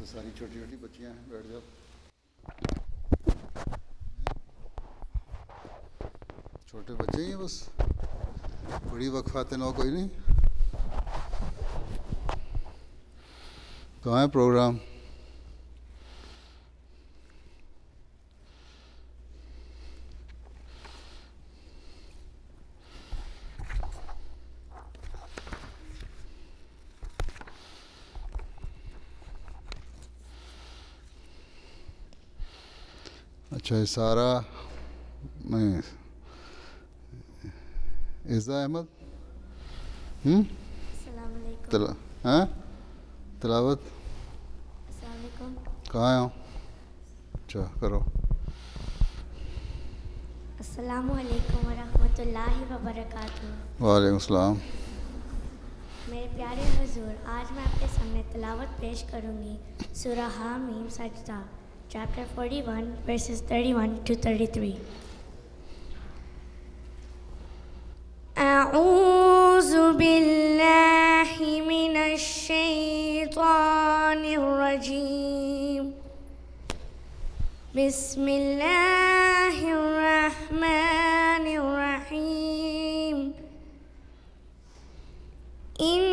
تو ساری چھوٹی چھوٹی بچیاں ہیں, بیٹھ جاؤ. چھوٹے بچے ہی ہیں بس, بڑی وقفات نو کوئی نہیں. کہاں ہے پروگرام؟ اچھا سارا میں عزا احمد السلام علیکم. تلاوت السلام علیکم. کہاں ہوں؟ اچھا کرو. السلام علیکم ورحمۃ اللہ وبرکاتہ. وعلیکم السلام. میرے پیارے حضور, آج میں آپ کے سامنے تلاوت پیش کروں گی سورہ حامیم سجدہ چیپٹر 41 ورسز 31 to 33. اعوذ باللہ من الشیطان الرجیم. بسم اللہ الرحمن الرحیم. ان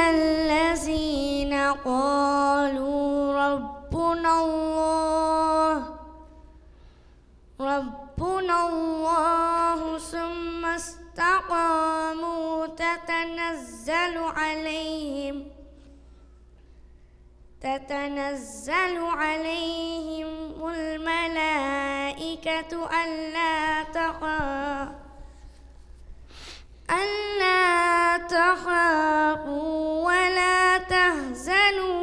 الذین قالوا ربنا اللہ ثم استقاموا تتنزل عليهم الملائكة ألا تخافوا ولا تحزنوا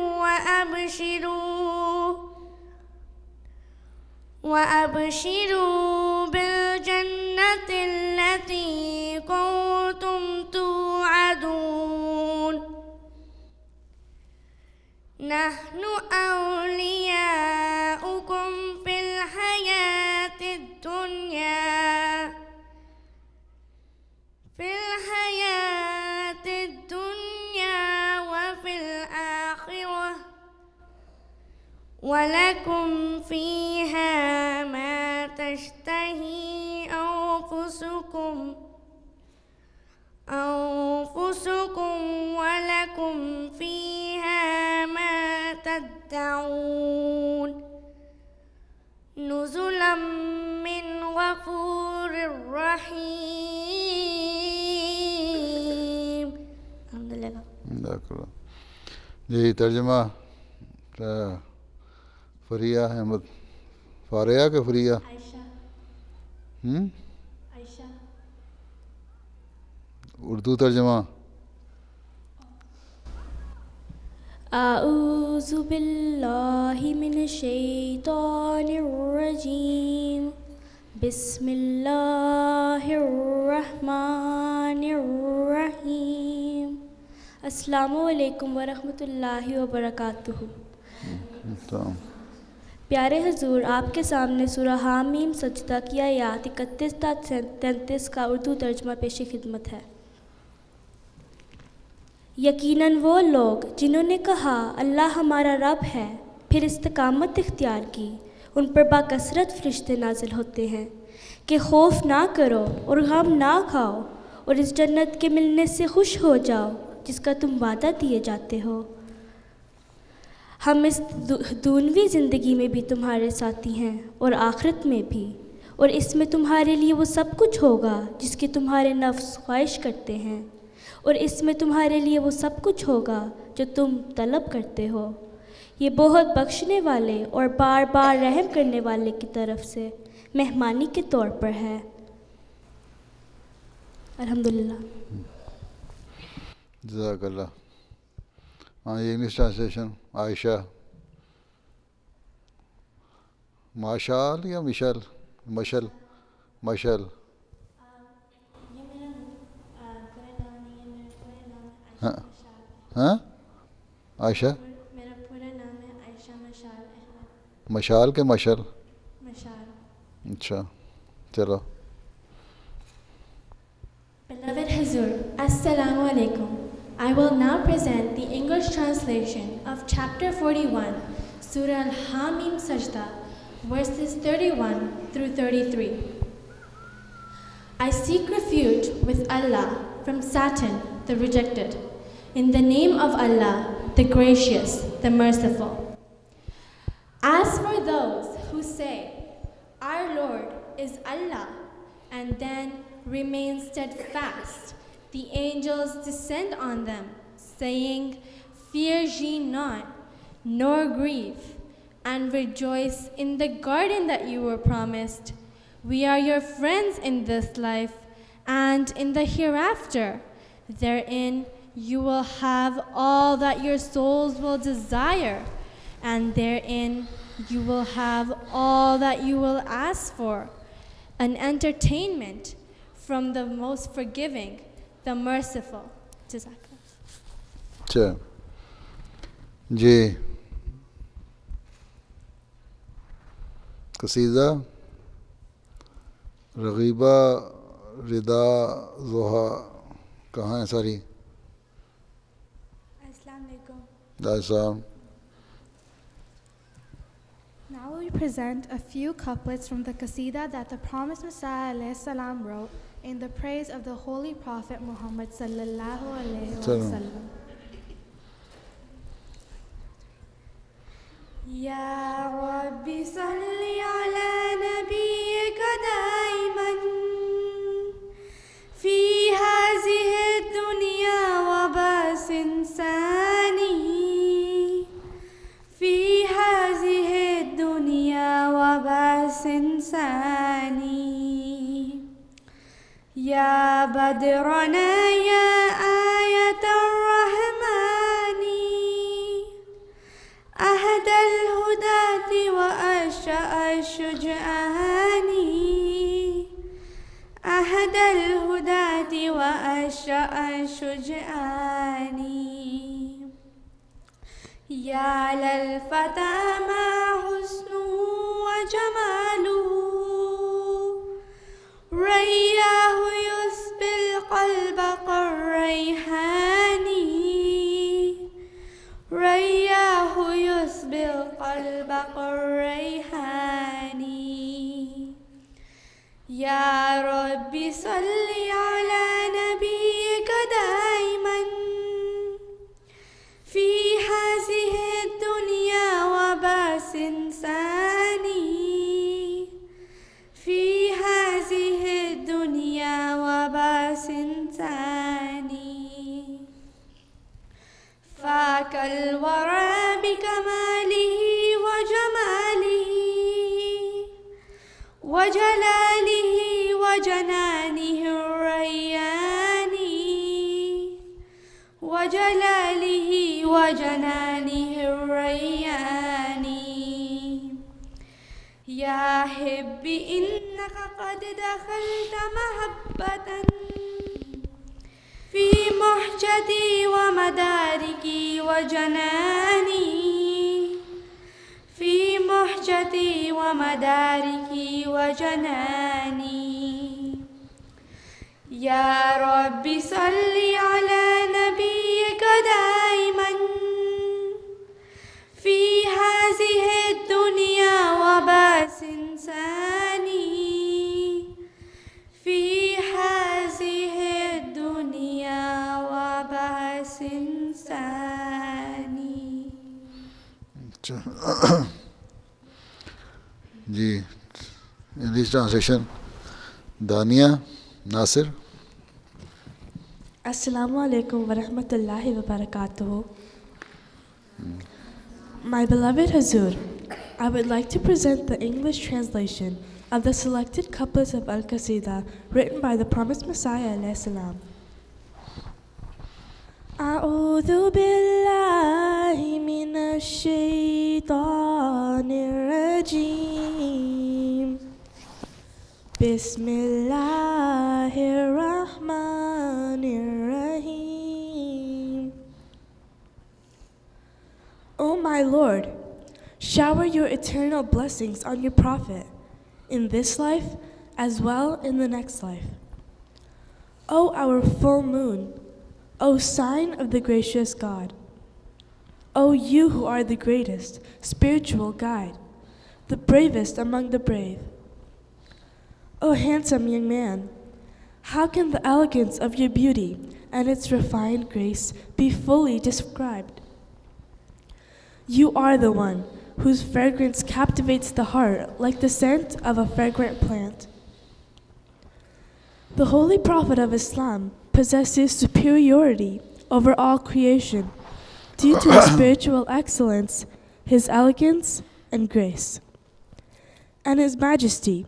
وأبشروا بالجنة التي كنتم توعدون. نحن أولياؤكم في الحياة الدنيا وفي الآخرة ولكم فيها ما تشتهي أنفسكم ولكم فيها ما تدعون. نزلا من غفور رحيم. الحمد للہ. جی ترجمہ فریہ احمد. فاریہ کہ فریہ؟ عائشہ. عائشہ. اردو ترجمہ. اعوذ باللہ من الشیطان الرجیم. بسم اللہ الرحمن الرحیم. السلام علیکم ورحمۃ اللہ وبرکاتہ. پیارے حضور, آپ کے سامنے سورہ حامیم سجدہ کی آیات 31 تا 33 کا اردو ترجمہ پیش خدمت ہے. یقیناً وہ لوگ جنہوں نے کہا اللہ ہمارا رب ہے, پھر استقامت اختیار کی, ان پر باکثرت فرشتے نازل ہوتے ہیں کہ خوف نہ کرو اور غم نہ کھاؤ اور اس جنت کے ملنے سے خوش ہو جاؤ جس کا تم وعدہ دیے جاتے ہو. ہم اس دنیوی زندگی میں بھی تمہارے ساتھی ہیں اور آخرت میں بھی, اور اس میں تمہارے لیے وہ سب کچھ ہوگا جس کی تمہارے نفس خواہش کرتے ہیں, اور اس میں تمہارے لیے وہ سب کچھ ہوگا جو تم طلب کرتے ہو. یہ بہت بخشنے والے اور بار بار رحم کرنے والے کی طرف سے مہمانی کے طور پر ہے. الحمدللہ. جزاک اللہ. ہاں یہ انگلش ٹرانسلیشن. عائشہ. ماشال یا مشل؟ مشل. ہاں عائشہ. میرا پورا نام ہے عائشہ مشال احمد. مشال کے مشل؟ مشال. اچھا چلو. Beloved Hazur, Assalamu alaikum. I will now present the English translation of chapter 41, Surah Al-Hamim Sajda, verses 31 through 33. I seek refuge with Allah from Satan, the rejected. In the name of Allah, the gracious, the merciful. As for those who say, our Lord is Allah, and then remain steadfast, the angels descend on them, saying, fear ye not, nor grieve, and rejoice in the garden that you were promised. We are your friends in this life, and in the hereafter. Therein you will have all that your souls will desire, and therein you will have all that you will ask for, an entertainment from the most forgiving, the merciful. Jazakallah. اچھا جی قصیدہ رغیبہ ردا ضحیٰ کہاں ہیں ساری؟ السلام علیکم. السلام. Now we present a few couplets from the Qasida that the promised Messiah alayhi salam wrote in the praise of the Holy Prophet Muhammad sallallahu alayhi wa sallam. Ya Rabbi salli ala nabiyyika daiman fi hazihi dunya wa bas insani fi hazihi dunya wa bas insani ya badrana ya ayat ar-rahmani أهدى الهداة وأشأ الشجعان أهدى الهداة وأشأ الشجعان يا للفتى ما حسنه وجماله رياه يسبي القلب كالريحان رياه يسبي القلب كالريحان يا رب صل على نبيك دائما في هذه الدنيا وباس إنساني في هذه الدنيا وباس إنساني فاك الورى بكماله وجماله وجلاله وجنانه الريان وجلاله وجنانه الريان يا حب إنك قد دخلت محبة في محجتي ومداركي وجناني في محجتي ومداركي وجناني يا رب صل على نبيك دائما في هذه الدنيا وباس إنساني في هذه الدنيا وباس إنساني. جی English translation Dania Nasir. Assalamu alaikum wa rahmatullahi wa barakatuh. My beloved Hazur, I would like to present the English translation of the selected couplets of Al-Qasida written by the promised Messiah alayhi salam. أعوذ بالله من الشيطان الرجيم بسم الله الرحمن الرحيم. O my Lord, shower your eternal blessings on your Prophet in this life as well in the next life. O our full moon, O sign of the gracious God, O you who are the greatest spiritual guide, the bravest among the brave. O handsome young man, how can the elegance of your beauty and its refined grace be fully described? You are the one whose fragrance captivates the heart like the scent of a fragrant plant. The Holy Prophet of Islam possesses superiority over all creation due to his spiritual excellence, his elegance and grace, and his majesty,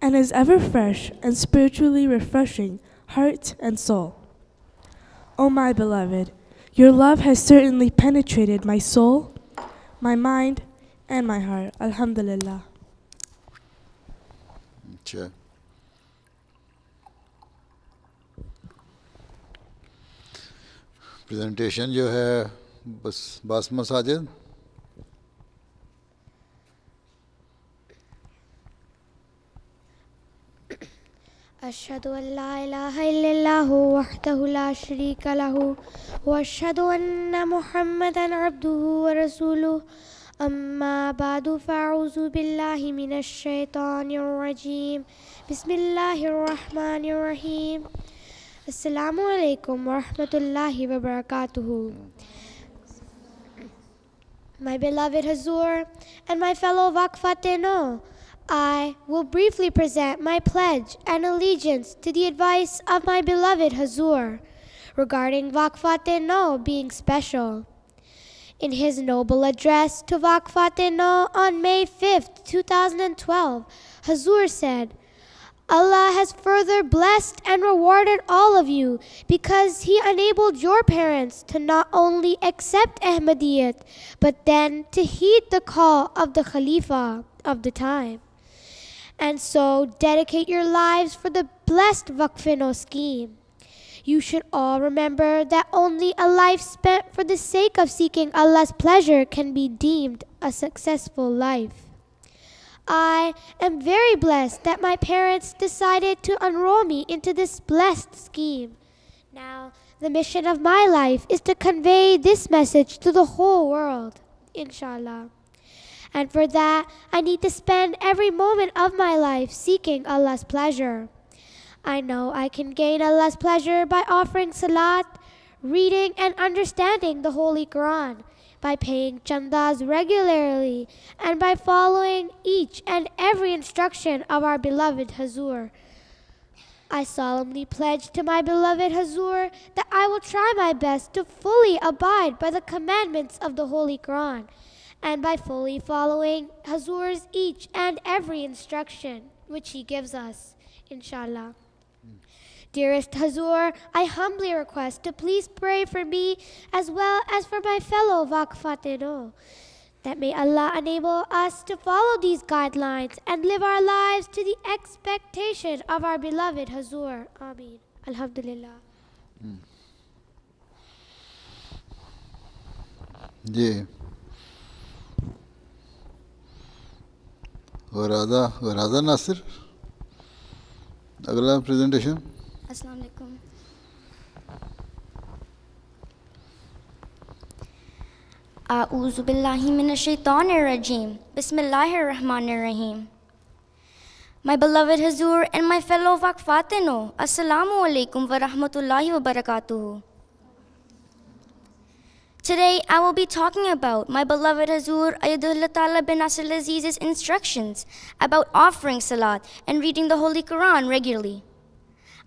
and his ever fresh and spiritually refreshing heart and soul. O my beloved, your love has certainly penetrated my soul, my mind, and my heart. Alhamdulillah. اچھا presentation جو ہے بس باسمہ ساجد. أشهد أن لا إله إلا الله وحده لا شريك له وأشهد أن محمدا عبده ورسوله أما بعد فأعوذ بالله من الشيطان الرجيم بسم الله الرحمن الرحيم السلام عليكم ورحمة الله وبركاته. My beloved Hazur and my fellow Waqfateno, I will briefly present my pledge and allegiance to the advice of my beloved Hazur regarding Waqfateno being special. In his noble address to Waqfateno on May 5th, 2012, Hazur said, Allah has further blessed and rewarded all of you because He enabled your parents to not only accept Ahmadiyyat, but then to heed the call of the Khalifa of the time. And so dedicate your lives for the blessed Waqfino scheme. You should all remember that only a life spent for the sake of seeking Allah's pleasure can be deemed a successful life. I am very blessed that my parents decided to enroll me into this blessed scheme. Now, the mission of my life is to convey this message to the whole world, inshallah. And for that, I need to spend every moment of my life seeking Allah's pleasure. I know I can gain Allah's pleasure by offering salat, reading and understanding the Holy Quran, by paying chandas regularly, and by following each and every instruction of our beloved Hazur. I solemnly pledge to my beloved Hazur that I will try my best to fully abide by the commandments of the Holy Quran, and by fully following Hazur's each and every instruction which he gives us, inshallah. Dearest Hazur, I humbly request to please pray for me as well as for my fellow Waqfateno, that may Allah enable us to follow these guidelines and live our lives to the expectation of our beloved Hazur. Ameen. Alhamdulillah. جی غرادہ ناصر اگلا presentation. السلام علیکم. اعوذ باللہ من الشیطان الرجیم. بسم اللہ الرحمن الرحیم. My beloved Hazur and my fellow Waqfateno, Assalamu alaikum wa rahmatullahi wa barakatuhu. Today I will be talking about my beloved Hazur Ayadullah Ta'ala bin Nasir Aziz's instructions about offering salat and reading the Holy Quran regularly.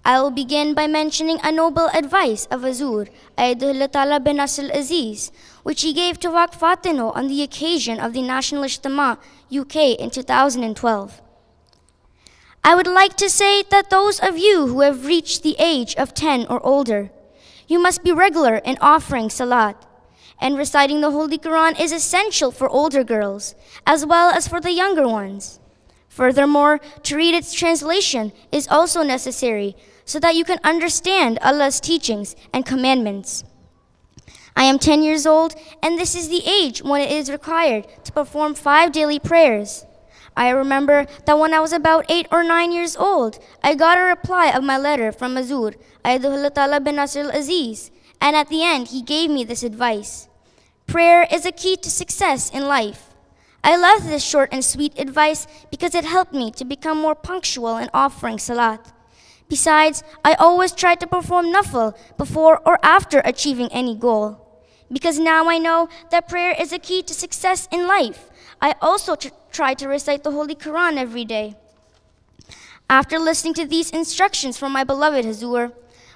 I will begin by mentioning a noble advice of Hazur Ayadullah Ta'ala bin Nasir Aziz, which he gave to Waqfateno on the occasion of the National Ijtima UK in 2012. I would like to say that those of you who have reached the age of 10 or older, you must be regular in offering salat, and reciting the Holy Quran is essential for older girls as well as for the younger ones. Furthermore, to read its translation is also necessary so that you can understand Allah's teachings and commandments. I am 10 years old, and this is the age when it is required to perform 5 daily prayers. I remember that when I was about 8 or 9 years old, I got a reply of my letter from Hazur Ayadullah Ta'ala bin Nasir Aziz, and at the end, he gave me this advice. Prayer is a key to success in life. I love this short and sweet advice because it helped me to become more punctual in offering salat. Besides, I always try to perform nafil before or after achieving any goal. Because now I know that prayer is a key to success in life, I also try to recite the Holy Quran every day. After listening to these instructions from my beloved Hazur,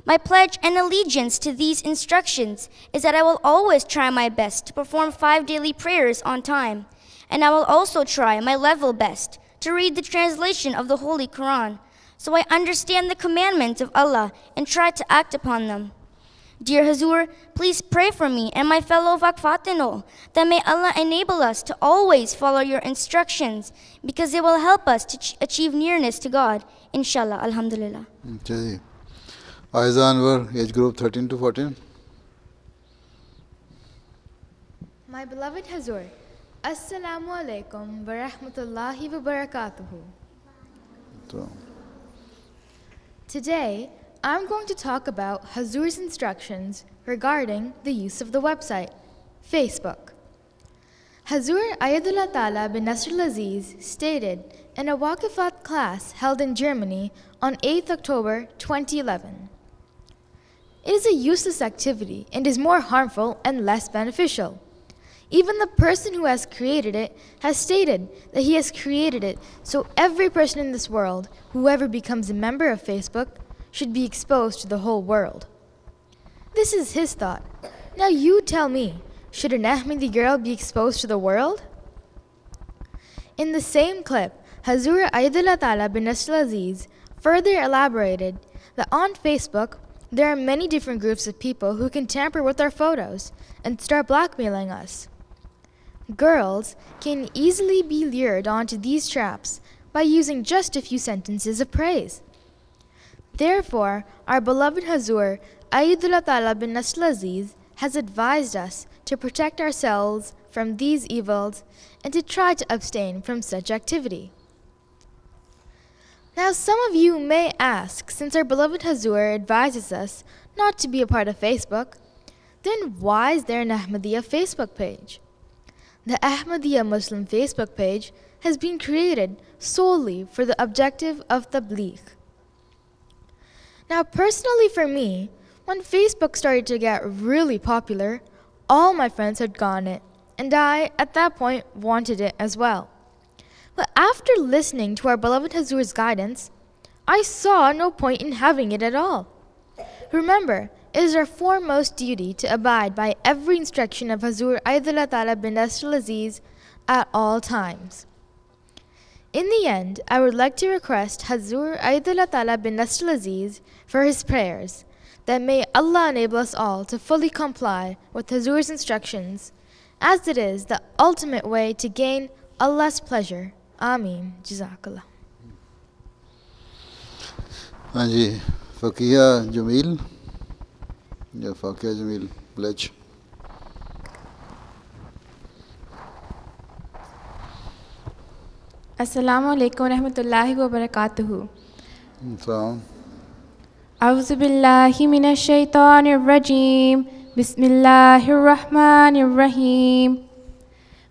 my pledge and allegiance to these instructions is that I will always try my best to perform 5 daily prayers on time, and I will also try my level best to read the translation of the Holy Quran, so I understand the commandments of Allah and try to act upon them. Dear Hazur, please pray for me and my fellow Vakfatino that may Allah enable us to always follow your instructions because it will help us to achieve nearness to God. Inshallah, alhamdulillah. Aiza Anwar, age group 13 to 14. My beloved Hazur, Assalamu alaikum wa rahmatullahi wa barakatuhu. Today, I'm going to talk about Hazur's instructions regarding the use of the website, Facebook. Hazur Ayadullah Ta'ala bin Nasr al-Aziz stated in a Waqifat class held in Germany on 8th October 2011. It is a useless activity and is more harmful and less beneficial. Even the person who has created it has stated that he has created it so every person in this world, whoever becomes a member of Facebook, should be exposed to the whole world. This is his thought. Now you tell me, should an Ahmadi girl be exposed to the world? In the same clip, Hazur Ayadullah Ta'ala bin Nasr al-Aziz further elaborated that on Facebook, there are many different groups of people who can tamper with our photos and start blackmailing us. Girls can easily be lured onto these traps by using just a few sentences of praise. Therefore, our beloved Hazur Ayadullah Ta'ala bin Nasr al-Aziz has advised us to protect ourselves from these evils and to try to abstain from such activity. Now some of you may ask, since our beloved Hazur advises us not to be a part of Facebook, then why is there an Ahmadiyya Facebook page? The Ahmadiyya Muslim Facebook page has been created solely for the objective of tabligh. Now personally for me, when Facebook started to get really popular, all my friends had gotten it, and I, at that point, wanted it as well. But after listening to our beloved Hazur's guidance, I saw no point in having it at all. Remember, it is our foremost duty to abide by every instruction of Hazur Ayadullah Ta'ala bin Nasr al-Aziz at all times. In the end, I would like to request Hazur Ayadullah Ta'ala bin Nasr al-Aziz for his prayers, that may Allah enable us all to fully comply with Hazur's instructions, as it is the ultimate way to gain Allah's pleasure. Ameen. Jazakallah. Anji, Fakia Jamil. Yeah, Fakia Jamil, pledge. Assalamu alaikum wa rahmatullahi wa barakatuhu. Salam. A'udhu billahi minash shaitanir rajim. Bismillahir rahmanir rahim.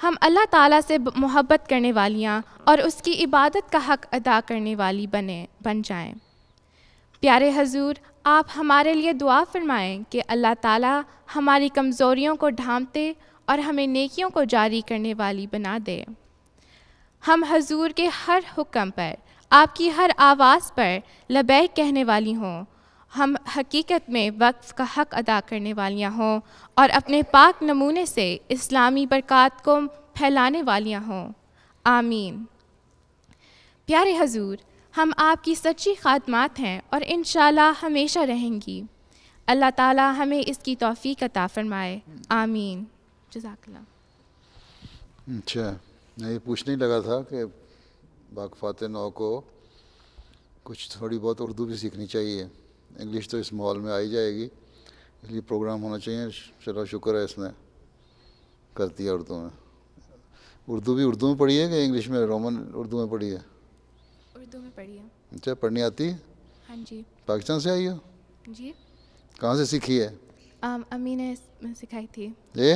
ہم اللہ تعالیٰ سے محبت کرنے والیاں اور اس کی عبادت کا حق ادا کرنے والی بن جائیں۔ پیارے حضور، آپ ہمارے لیے دعا فرمائیں کہ اللہ تعالیٰ ہماری کمزوریوں کو ڈھانپتے اور ہمیں نیکیوں کو جاری کرنے والی بنا دے۔ ہم حضور کے ہر حکم پر، آپ کی ہر آواز پر لبیک کہنے والی ہوں، ہم حقیقت میں وقف کا حق ادا کرنے والیاں ہوں اور اپنے پاک نمونے سے اسلامی برکات کو پھیلانے والیاں ہوں۔ آمین۔ پیارے حضور، ہم آپ کی سچی خادمات ہیں اور انشاءاللہ ہمیشہ رہیں گی۔ اللہ تعالیٰ ہمیں اس کی توفیق عطا فرمائے۔ آمین۔ جزاک اللہ۔ اچھا، میں یہ پوچھنے ہی لگا تھا کہ واقفات نو کو کچھ تھوڑی بہت اردو بھی سیکھنی چاہیے۔ انگلش تو اس ماحول میں آئی جائے گی، اس لیے پروگرام ہونا چاہیے۔ چلو شکر ہے اس نے کر دیا اردو میں۔ اردو بھی اردو میں پڑھی ہے کہ انگلش میں رومن اردو میں پڑھی ہے؟ اردو میں پڑھی ہے۔ اچھا، پڑھنی آتی ہے؟ ہاں جی۔ پاکستان سے آئی ہو؟ جی۔ کہاں سے سیکھی ہے؟ امی نے سکھائی تھی۔ یہ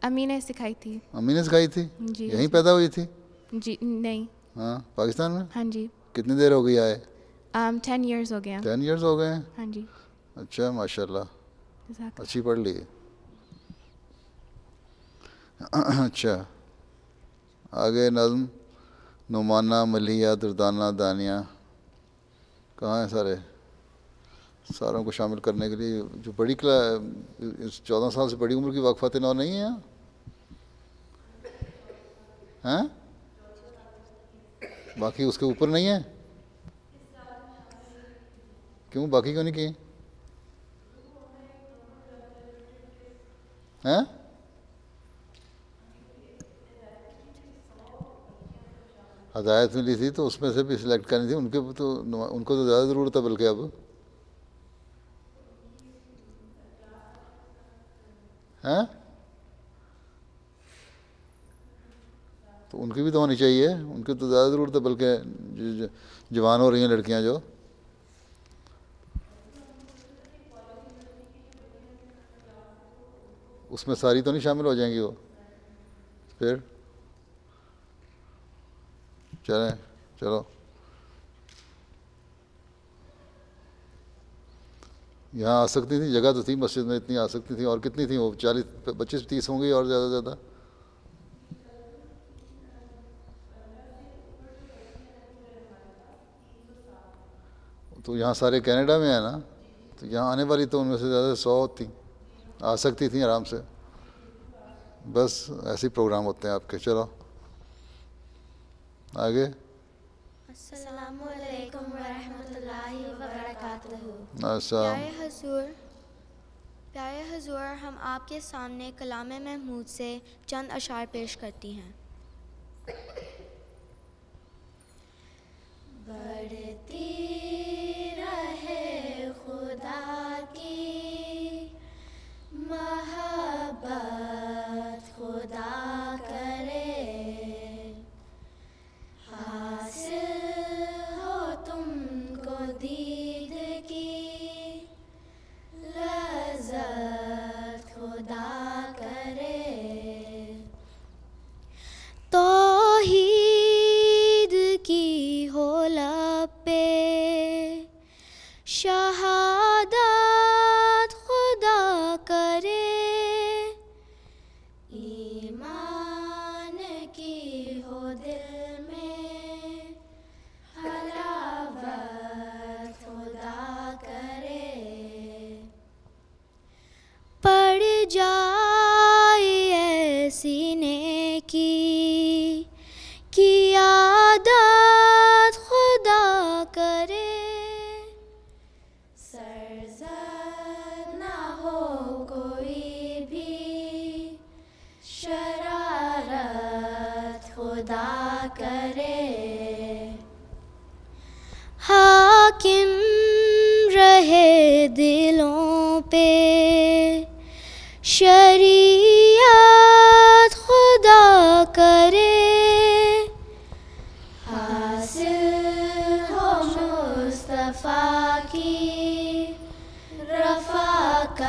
امی نے سکھائی تھی۔ امی نے سکھائی تھی؟ جی۔ یہیں پیدا ہوئی تھی؟ جی نہیں۔ ہاں، پاکستان میں؟ ہاں جی۔ کتنی دیر ہو گئی آئے؟ 10 ایئرس ہو گئے ہیں۔ 10 ایئرس ہو گئے ہیں؟ ہاں جی۔ اچھا، ماشاء اللہ، اچھی پڑھ لی۔ اچھا، آگے نظم نعمانہ، ملیحہ، دردانہ، دانیہ کہاں ہیں سارے؟ ساروں کو شامل کرنے کے لیے جو بڑی 14 سال سے بڑی عمر کی واقفات نو نہیں ہیں ہاں؟ باقی اس کے اوپر نہیں ہیں؟ کیوں باقی کیوں نہیں کیے؟ ہاں؟ ہدایت ملی تھی تو اس میں سے بھی سلیکٹ کرنی تھی، ان کو تو زیادہ ضرورت ہے بلکہ اب ہیں تو ان کی بھی تو ہونی چاہیے، ان کی تو زیادہ ضرورت ہے بلکہ جوان ہو رہی ہیں لڑکیاں جو۔ اس میں ساری تو نہیں شامل ہو جائیں گی وہ؟ پھر چلو یہاں آ سکتی تھی، جگہ تو تھی مسجد میں، اتنی آ سکتی تھی۔ اور کتنی تھیں وہ؟ 40 25 30 ہوں گی اور زیادہ سے زیادہ۔ تو یہاں سارے کینیڈا میں ہیں نا، تو یہاں آنے والی تو ان میں سے زیادہ 100 تھیں، آ سکتی تھیں آرام سے۔ بس ایسے ہی پروگرام ہوتے ہیں آپ کے۔ چلو آگے۔ السلام علیکم ورحمۃ اللہ وبرکاتہ۔ پیارے حضور، ہم آپ کے سامنے کلام محمود سے چند اشعار پیش کرتی ہیں۔ بڑھتی رہے خدا کی محبت، خدا کرے حاصل ہو تم کو دید کی لذت، خدا کرے توحید کی ہو لب پہ شہادت، خدا کرے ایمان کی ہو دل میں حلاوت، خدا کرے پڑ جائے ایسی نیکی کی عادت، خدا کرے سرزد نہ ہو کوئی بھی شرارت، خدا کرے حاکم رہے دلوں پہ شریعت، خدا کرے حاصل ہو مصطفیٰ کی رفاقت،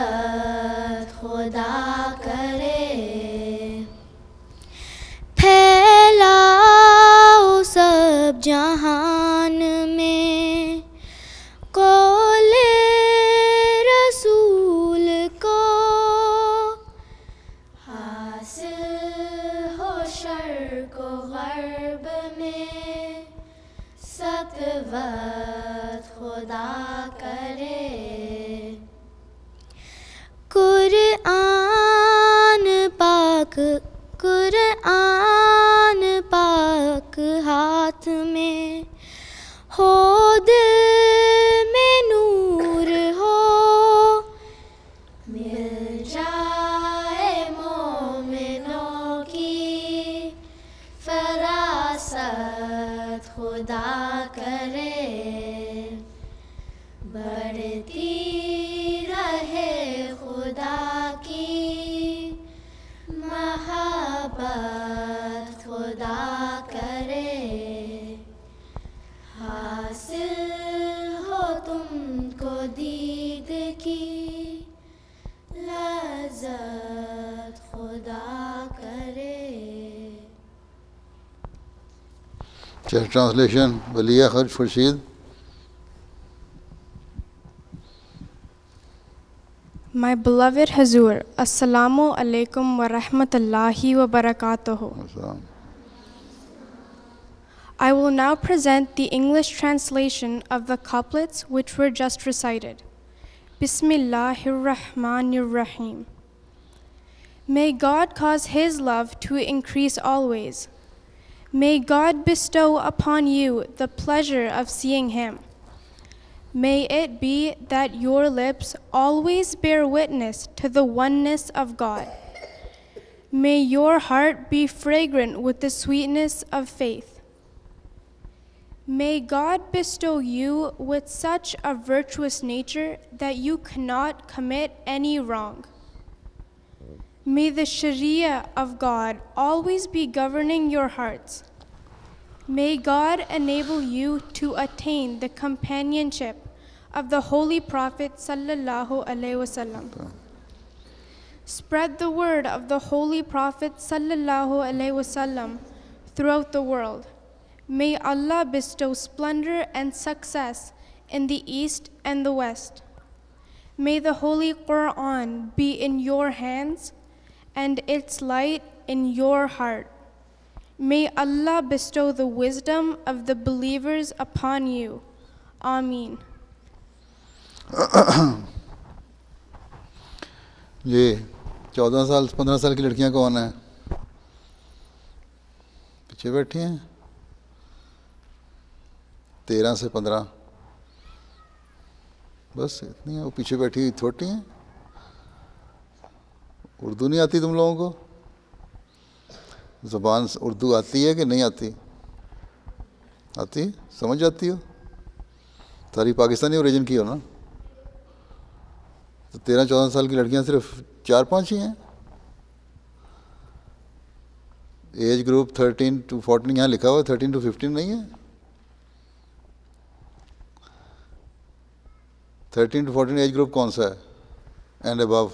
خدا کرے خدا کرے. قرآن پاک ہاتھ میں ہو، دل میں نور ہو، مل جائے مومنوں کی فراست خدا کرے. بڑھتی رہے خدا کی محبت خدا کرے. حاصل ہو تم کو دید کی لذت خدا کرے. ٹرانسلیشن ولیہ خرج Khurshid. My beloved Hazur, Assalamu alaikum wa rahmatullahi wa barakatuhu. I will now present the English translation of the couplets which were just recited. Bismillahir Rahmanir Rahim. May God cause His love to increase always. May God bestow upon you the pleasure of seeing Him. May it be that your lips always bear witness to the oneness of God. May your heart be fragrant with the sweetness of faith. May God bestow you with such a virtuous nature that you cannot commit any wrong. May the Sharia of God always be governing your hearts. May God enable you to attain the companionship of the Holy Prophet sallallahu alaihi wasallam. Spread the word of the Holy Prophet sallallahu alaihi wasallam throughout the world. May Allah bestow splendor and success in the East and the West. May the Holy Quran be in your hands and its light in your heart. May Allah bestow the wisdom of the believers upon you. Ameen. جی 14 سال 15 سال کی لڑکیاں کون ہیں؟ پیچھے بیٹھی ہیں. 13 سے 15 بس اتنی ہیں. وہ پیچھے بیٹھی چھوٹی ہیں. اردو نہیں آتی تم لوگوں کو؟ زبان اردو آتی ہے کہ نہیں آتی؟ آتی؟ سمجھ جاتی ہو؟ ساری پاکستانی اوریجن کی ہو نا؟ تو 13-14 سال کی لڑکیاں صرف 4-5 ہی ہیں. ایج گروپ 13 to 14 یہاں لکھا ہوا ہے, 13 to 15 نہیں ہے. 13 to 14 ایج گروپ کون سا ہے؟ And above.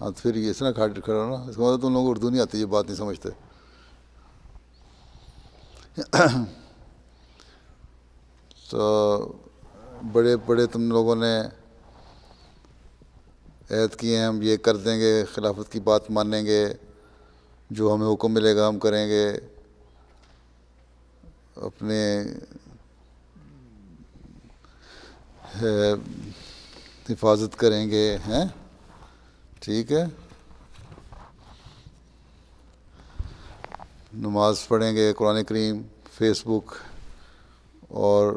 ہاں تو پھر اس طرح کھڑا نا, اس کا مطلب تم لوگوں کو اردو نہیں آتی, یہ بات نہیں سمجھتے. تو بڑے بڑے تم لوگوں نے عہد کیے ہیں ہم یہ کر دیں گے, خلافت کی بات مانیں گے, جو ہمیں حکم ملے گا ہم کریں گے, اپنے حفاظت کریں گے, ہیں ٹھیک ہے, نماز پڑھیں گے, قرآن کریم, فیس بک, اور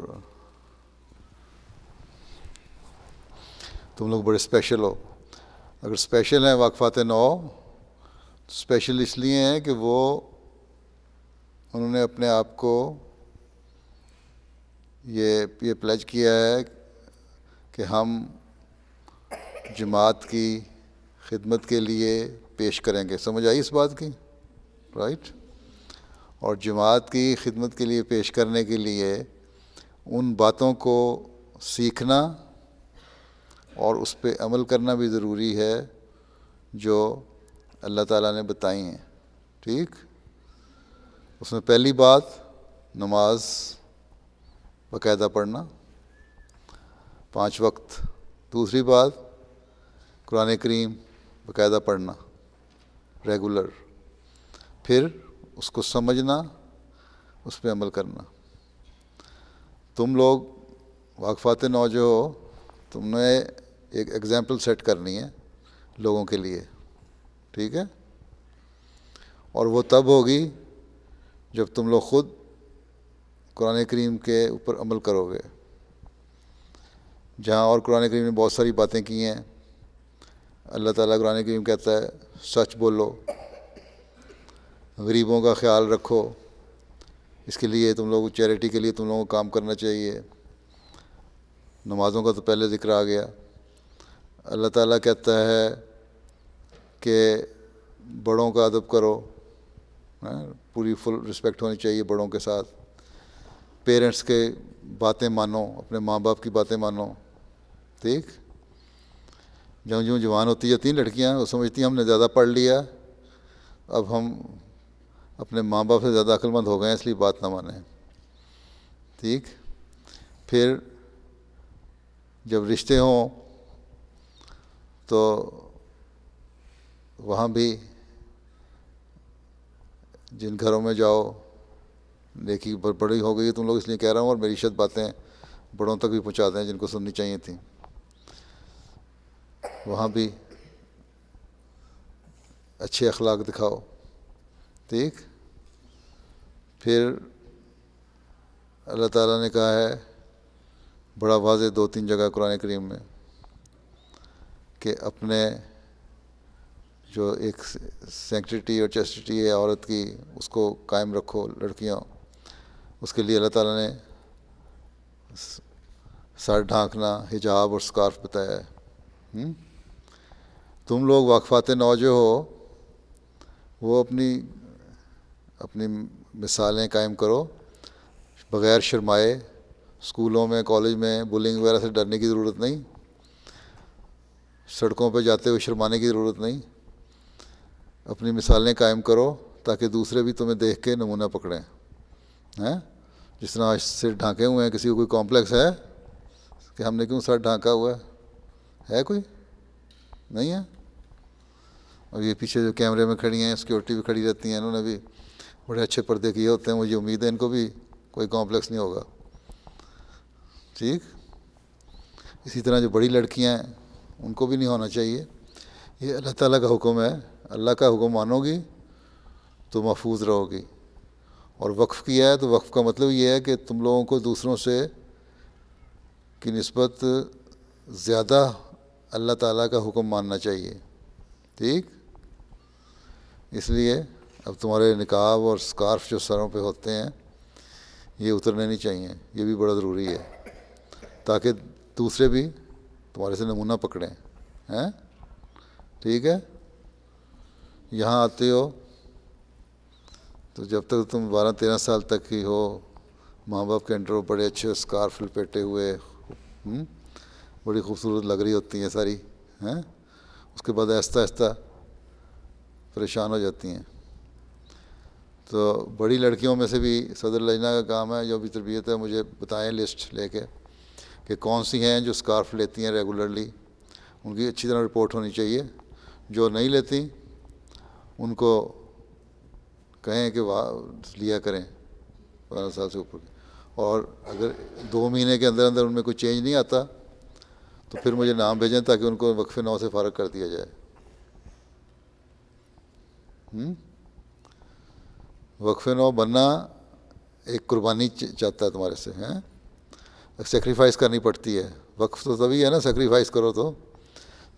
تم لوگ بڑے اسپیشل ہو. اگر اسپیشل ہیں واقفات 9, اسپیشل اس لیے ہیں کہ وہ انہوں نے اپنے آپ کو یہ پلیج کیا ہے کہ ہم جماعت کی خدمت کے لیے پیش کریں گے. سمجھ آئی اس بات کی؟ رائٹ. اور جماعت کی خدمت کے لیے پیش کرنے کے لیے ان باتوں کو سیکھنا اور اس پہ عمل کرنا بھی ضروری ہے جو اللہ تعالیٰ نے بتائی ہیں. ٹھیک, اس میں پہلی بات نماز باقاعدہ پڑھنا 5 وقت. دوسری بات قرآن کریم باقاعدہ پڑھنا ریگولر. پھر اس کو سمجھنا, اس پہ عمل کرنا. تم لوگ واقفات نو جو ہو تم نے ایک ایگزامپل سیٹ کرنی ہے لوگوں کے لیے، ٹھیک ہے؟ اور وہ تب ہوگی جب تم لوگ خود قرآن کریم کے اوپر عمل کرو گے. جہاں اور قرآن کریم نے بہت ساری باتیں کی ہیں. اللہ تعالیٰ قرآن کریم کہتا ہے سچ بولو، غریبوں کا خیال رکھو، اس کے لیے تم لوگ چیریٹی کے لیے تم لوگوں کو کام کرنا چاہیے. نمازوں کا تو پہلے ذکر آ گیا. اللہ تعالیٰ کہتا ہے کہ بڑوں کا ادب کرو، پوری فل رسپیکٹ ہونی چاہیے بڑوں کے ساتھ. پیرنٹس کے باتیں مانو، اپنے ماں باپ کی باتیں مانو، ٹھیک؟ جو جوان ہوتی جاتی ہیں لڑکیاں وہ سمجھتی ہیں ہم نے زیادہ پڑھ لیا، اب ہم اپنے ماں باپ سے زیادہ عقل مند ہو گئے ہیں اس لیے بات نہ مانیں، ٹھیک؟ پھر جب رشتے ہوں تو وہاں بھی جن گھروں میں جاؤ، نیکی بڑی ہو گئی تم لوگ اس لیے کہہ رہا ہوں، اور میری شد باتیں بڑوں تک بھی پہنچا دیں جن کو سننی چاہیے تھیں. وہاں بھی اچھے اخلاق دکھاؤ، ٹھیک؟ پھر اللہ تعالیٰ نے کہا ہے بڑا واضح 2-3 جگہ قرآن کریم میں کہ اپنے جو ایک سینکٹیٹی اور چیسٹیٹی ہے عورت کی اس کو قائم رکھو لڑکیاں. اس کے لیے اللہ تعالیٰ نے سر ڈھانکنا، حجاب اور سکارف بتایا ہے. تم لوگ واقفات نو جو ہو وہ اپنی مثالیں قائم کرو بغیر شرمائے. اسکولوں میں کالج میں بلنگ وغیرہ سے ڈرنے کی ضرورت نہیں، سڑکوں پہ جاتے ہوئے شرمانے کی ضرورت نہیں. اپنی مثالیں قائم کرو تاکہ دوسرے بھی تمہیں دیکھ کے نمونہ پکڑیں. جس طرح آج سر ڈھانکے ہوئے ہیں، کسی کو کوئی کمپلیکس ہے کہ ہم نے کیوں سر ڈھانکا ہوا ہے کوئی؟ نہیں ہے. اور یہ پیچھے جو کیمرے میں کھڑی ہیں سیکورٹی بھی کھڑی رہتی ہیں، انہوں نے بھی بڑے اچھے پردے کیے ہوتے ہیں. مجھے امید ہے ان کو بھی کوئی کمپلیکس نہیں ہوگا، ٹھیک؟ اسی طرح جو بڑی لڑکیاں ہیں ان کو بھی نہیں ہونا چاہیے. یہ اللہ تعالیٰ کا حکم ہے. اللہ کا حکم مانو گی تو محفوظ رہو گی. اور وقف کیا ہے تو وقف کا مطلب یہ ہے کہ تم لوگوں کو دوسروں سے کی نسبت زیادہ اللہ تعالیٰ کا حکم ماننا چاہیے، ٹھیک؟ اس لیے اب تمہارے نقاب اور سکارف جو سروں پہ ہوتے ہیں یہ اترنے نہیں چاہیے. یہ بھی بڑا ضروری ہے تاکہ دوسرے بھی تمہارے سے نمونہ پکڑیں، ٹھیک ہے؟ یہاں آتے ہو تو جب تک تم 12-13 سال تک ہی ہو، ماں باپ کے انڈر ہو، بڑے اچھے اسکارف لپیٹے ہوئے، بڑی خوبصورت لگ رہی ہوتی ہیں ساری، اس کے بعد آہستہ آہستہ پریشان ہو جاتی ہیں. تو بڑی لڑکیوں میں سے بھی صدر لجنہ کا کام ہے، جو بھی تربیت ہے مجھے بتائیں لسٹ لے کے کہ کون سی ہیں جو اسکارف لیتی ہیں ریگولرلی. ان کی اچھی طرح رپورٹ ہونی چاہیے. جو نہیں لیتی ان کو کہیں کہ لیا کریں 15 سال سے اوپر. اور اگر 2 مہینے کے اندر اندر ان میں کوئی چینج نہیں آتا تو پھر مجھے نام بھیجیں تاکہ ان کو وقف نو سے فارغ کر دیا جائے. وقف نو بننا ایک قربانی چاہتا ہے تمہارے سے، سیکریفائس کرنی پڑتی ہے. وقف تو تبھی ہے نا سیکریفائس کرو تو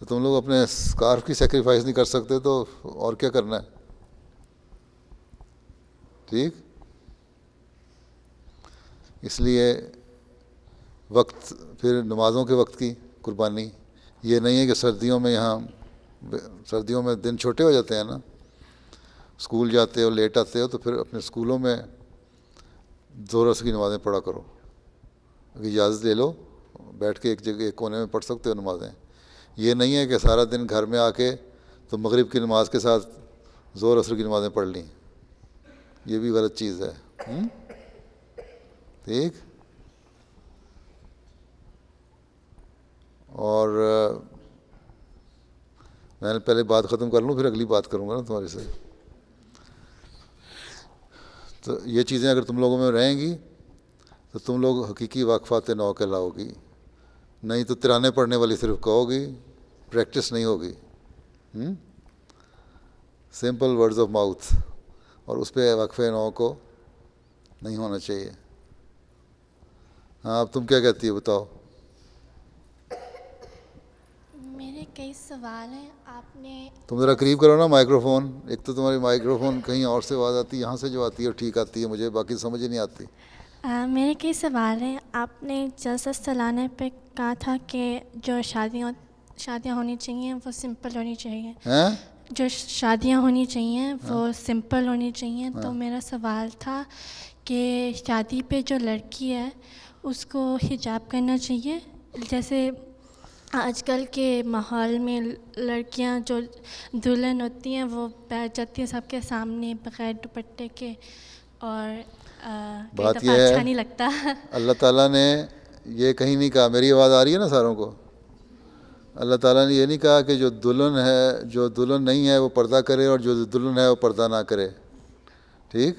تم لوگ اپنے اسکارف کی سیکریفائس نہیں کر سکتے تو اور کیا کرنا ہے، ٹھیک؟ اس لیے وقت، پھر نمازوں کے وقت کی قربانی. یہ نہیں ہے کہ سردیوں میں دن چھوٹے ہو جاتے ہیں نا، اسکول جاتے ہو لیٹ آتے ہو تو پھر اپنے اسکولوں میں 2 رکعت کی نمازیں پڑھا کرو. اگر اجازت لے لو بیٹھ کے ایک جگہ ایک کونے میں پڑھ سکتے ہو نمازیں. یہ نہیں ہے کہ سارا دن گھر میں آ کے تو مغرب کی نماز کے ساتھ ظہر عصر کی نمازیں پڑھ لیں. یہ بھی غلط چیز ہے، ٹھیک؟ اور میں پہلے بات ختم کر لوں پھر اگلی بات کروں گا نا تمہارے سے. تو یہ چیزیں اگر تم لوگوں میں رہیں گی تو تو تم لوگ حقیقی واقفات نو کہلاؤ گی، نہیں تو ترانے پڑھنے والی صرف کہو گی، پریکٹس نہیں ہوگی. سمپل ورڈز آف ماؤتھ، اور اس پہ وقفہ نو کو نہیں ہونا چاہیے. ہاں اب تم کیا کہتی ہو بتاؤ. میرے کئی سوال ہیں. آپ نے تم ذرا قریب کرو نا مائکرو فون. ایک تو تمہاری مائکرو فون کہیں اور سے آواز آتی ہے، یہاں سے جو آتی ہے وہ ٹھیک آتی ہے مجھے، باقی سمجھ ہی نہیں آتی. میرے کئی سوال ہیں. آپ نے جلسہ سالانہ پہ کہا تھا کہ جو شادیاں ہونی چاہیے وہ سمپل ہونی چاہیے. جو شادیاں ہونی چاہیے وہ سمپل ہونی چاہیے. تو میرا سوال تھا کہ شادی پہ جو لڑکی ہے اس کو حجاب کرنا چاہیے؟ جیسے آج کل کے ماحول میں لڑکیاں جو دلہن ہوتی ہیں وہ بیٹھ جاتی ہیں سب کے سامنے بغیر دوپٹے کے، اور بات یہ ہے اچھا نہیں لگتا. اللہ تعالیٰ نے یہ کہیں نہیں کہا. میری آواز آ رہی ہے نا ساروں کو؟ اللہ تعالیٰ نے یہ نہیں کہا کہ جو دلہن نہیں ہے وہ پردہ کرے اور جو دلہن ہے وہ پردہ نہ کرے. ٹھیک؟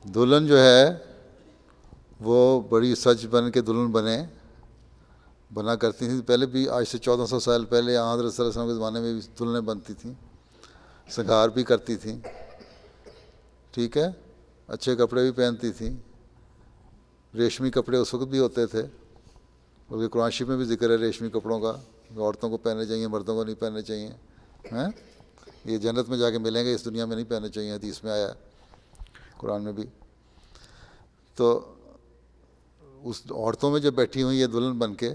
دلہن جو ہے وہ بڑی سج بن کے دلہن بنا کرتی تھیں پہلے بھی. آج سے 1400 سال پہلے حضرت صلی اللہ علیہ وسلم کے زمانے میں بھی دلہنیں بنتی تھیں، سنگار بھی کرتی تھیں. ٹھیک ہے؟ اچھے کپڑے بھی پہنتی تھیں. ریشمی کپڑے اس وقت بھی ہوتے تھے، بلکہ قرآن شریف میں بھی ذکر ہے ریشمی کپڑوں کا، عورتوں کو پہننے چاہیے، مردوں کو نہیں پہننے چاہیے. یہ جنت میں جا کے ملیں گے، اس دنیا میں نہیں پہننے چاہیے، حدیث میں آیا قرآن میں بھی. تو اس عورتوں میں جب بیٹھی ہوئی یہ دلہن بن کے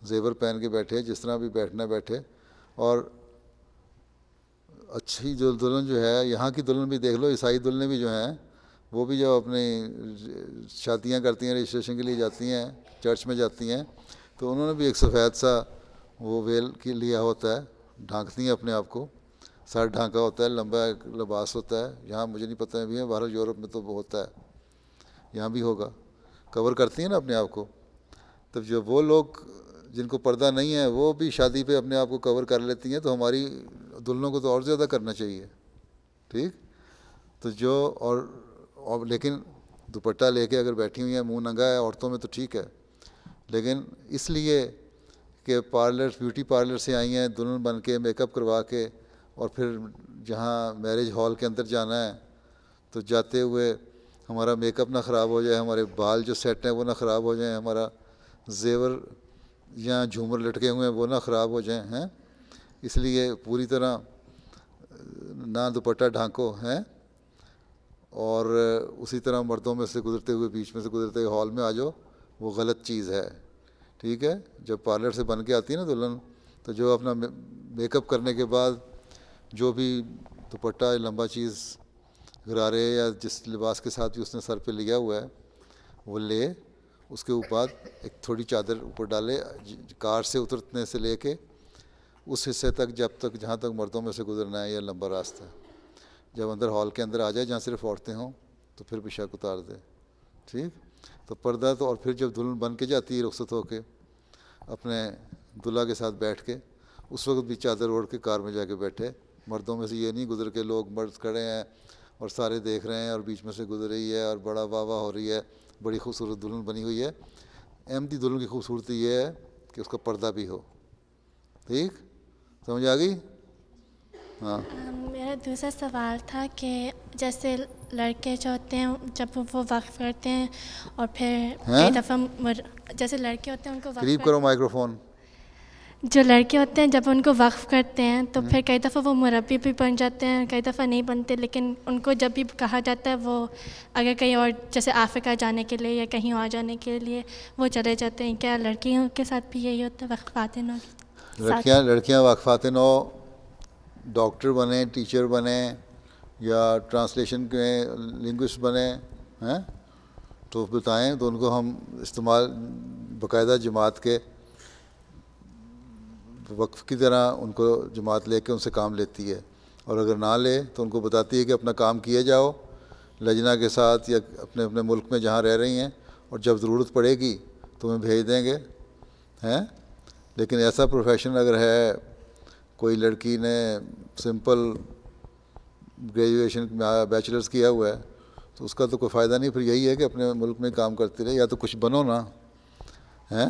زیور پہن کے بیٹھے، جس طرح بھی بیٹھنا بیٹھے. اور اچھی جو دلہن جو ہے، یہاں کی دلہن بھی دیکھ لو، عیسائی دلہنیں بھی جو ہیں وہ بھی جب اپنی شادیاں کرتی ہیں، رجسٹریشن کے لیے جاتی ہیں، چرچ میں جاتی ہیں، تو انہوں نے بھی ایک سفید سا وہ ویل کے لیا ہوتا ہے، ڈھانکتی ہیں اپنے آپ کو، سر ڈھانکا ہوتا ہے، لمبا ایک لباس ہوتا ہے. یہاں مجھے نہیں پتہ بھی ہے، باہر یورپ میں تو ہوتا ہے، یہاں بھی ہوگا. کور کرتی ہیں نا اپنے آپ کو. تب جب وہ لوگ جن کو پردہ نہیں ہے وہ بھی شادی پہ اپنے آپ کو کور کر لیتی ہیں، تو ہماری دلہنوں کو تو اور زیادہ کرنا چاہیے. ٹھیک؟ تو جو اور لیکن دوپٹہ لے کے اگر بیٹھی ہوئی ہیں، منہ ننگا ہے عورتوں میں تو ٹھیک ہے، لیکن اس لیے کہ بیوٹی پارلر سے آئی ہیں دلہن بن کے، میک اپ کروا کے، اور پھر جہاں میرج ہال کے اندر جانا ہے تو جاتے ہوئے ہمارا میک اپ نہ خراب ہو جائے، ہمارے بال جو سیٹ ہیں وہ نہ خراب ہو جائیں، ہمارا زیور یا جھومر لٹکے ہوئے ہیں وہ نہ خراب ہو جائیں. اس لیے پوری طرح نہ دوپٹہ ڈھانکو ہیں، اور اسی طرح مردوں میں سے گزرتے ہوئے، بیچ میں سے گزرتے ہوئے ہال میں آ جاؤ، وہ غلط چیز ہے. ٹھیک ہے؟ جب پارلر سے بن کے آتی ہے نا دلہن، تو جو اپنا میک اپ کرنے کے بعد جو بھی دوپٹہ لمبا چیز غرارے یا جس لباس کے ساتھ بھی اس نے سر پہ لیا ہوا ہے وہ لے، اس کے اوپر ایک تھوڑی چادر اوپر ڈالے، کار سے اترنے سے لے کے اس حصے تک جہاں تک مردوں میں سے گزرنا ہے، یہ لمبا راستہ ہے. جب اندر ہال کے اندر آ جائے جہاں صرف عورتیں ہوں تو پھر پوشاک اتار دے. ٹھیک؟ تو پردہ تو. اور پھر جب دلہن بن کے جاتی ہے رخصت ہو کے اپنے دلہا کے ساتھ بیٹھ کے، اس وقت بھی چادر اوڑھ کے کار میں جا کے بیٹھے. مردوں میں سے یہ نہیں گزر کے لوگ مرد کھڑے ہیں اور سارے دیکھ رہے ہیں اور بیچ میں سے گزر رہی ہے اور بڑا واہ واہ ہو رہی ہے، بڑی خوبصورت دلہن بنی ہوئی ہے. احمدی دلہن کی خوبصورتی یہ ہے کہ اس کا پردہ بھی ہو. ٹھیک؟ سمجھ آ گئی؟ ہاں. میرا دوسرا سوال تھا کہ جیسے لڑکے جو ہوتے ہیں جب وہ وقف کرتے ہیں اور پھر کئی دفعہ جیسے لڑکے ہوتے ہیں ان کو قریب کرو مائکرو فون. جو لڑکے ہوتے ہیں جب ان کو وقف کرتے ہیں تو پھر کئی دفعہ وہ مربی بھی بن جاتے ہیں، کئی دفعہ نہیں بنتے، لیکن ان کو جب بھی کہا جاتا ہے وہ اگر کہیں اور جیسے افریقہ جانے کے لیے یا کہیں اور جانے کے لیے وہ چلے جاتے ہیں. کیا لڑکیوں کے ساتھ بھی یہی ہوتا ہے وقفات نو؟ لڑکیاں وقفات نو ڈاکٹر بنیں، ٹیچر بنیں یا ٹرانسلیشن کے لنگوسٹ بنیں تو بتائیں، تو ان کو ہم استعمال باقاعدہ جماعت کے وقف کی طرح ان کو جماعت لے کے ان سے کام لیتی ہے. اور اگر نہ لے تو ان کو بتاتی ہے کہ اپنا کام کیے جاؤ لجنا کے ساتھ یا اپنے اپنے ملک میں جہاں رہ رہی ہیں، اور جب ضرورت پڑے گی تمہیں بھیج دیں گے. لیکن ایسا پروفیشن اگر ہے، کوئی لڑکی نے سمپل گریجویشن بیچلرز کیا ہوا ہے تو اس کا تو کوئی فائدہ نہیں. پھر یہی ہے کہ اپنے ملک میں کام کرتے رہے, یا تو کچھ بنو نا, ہیں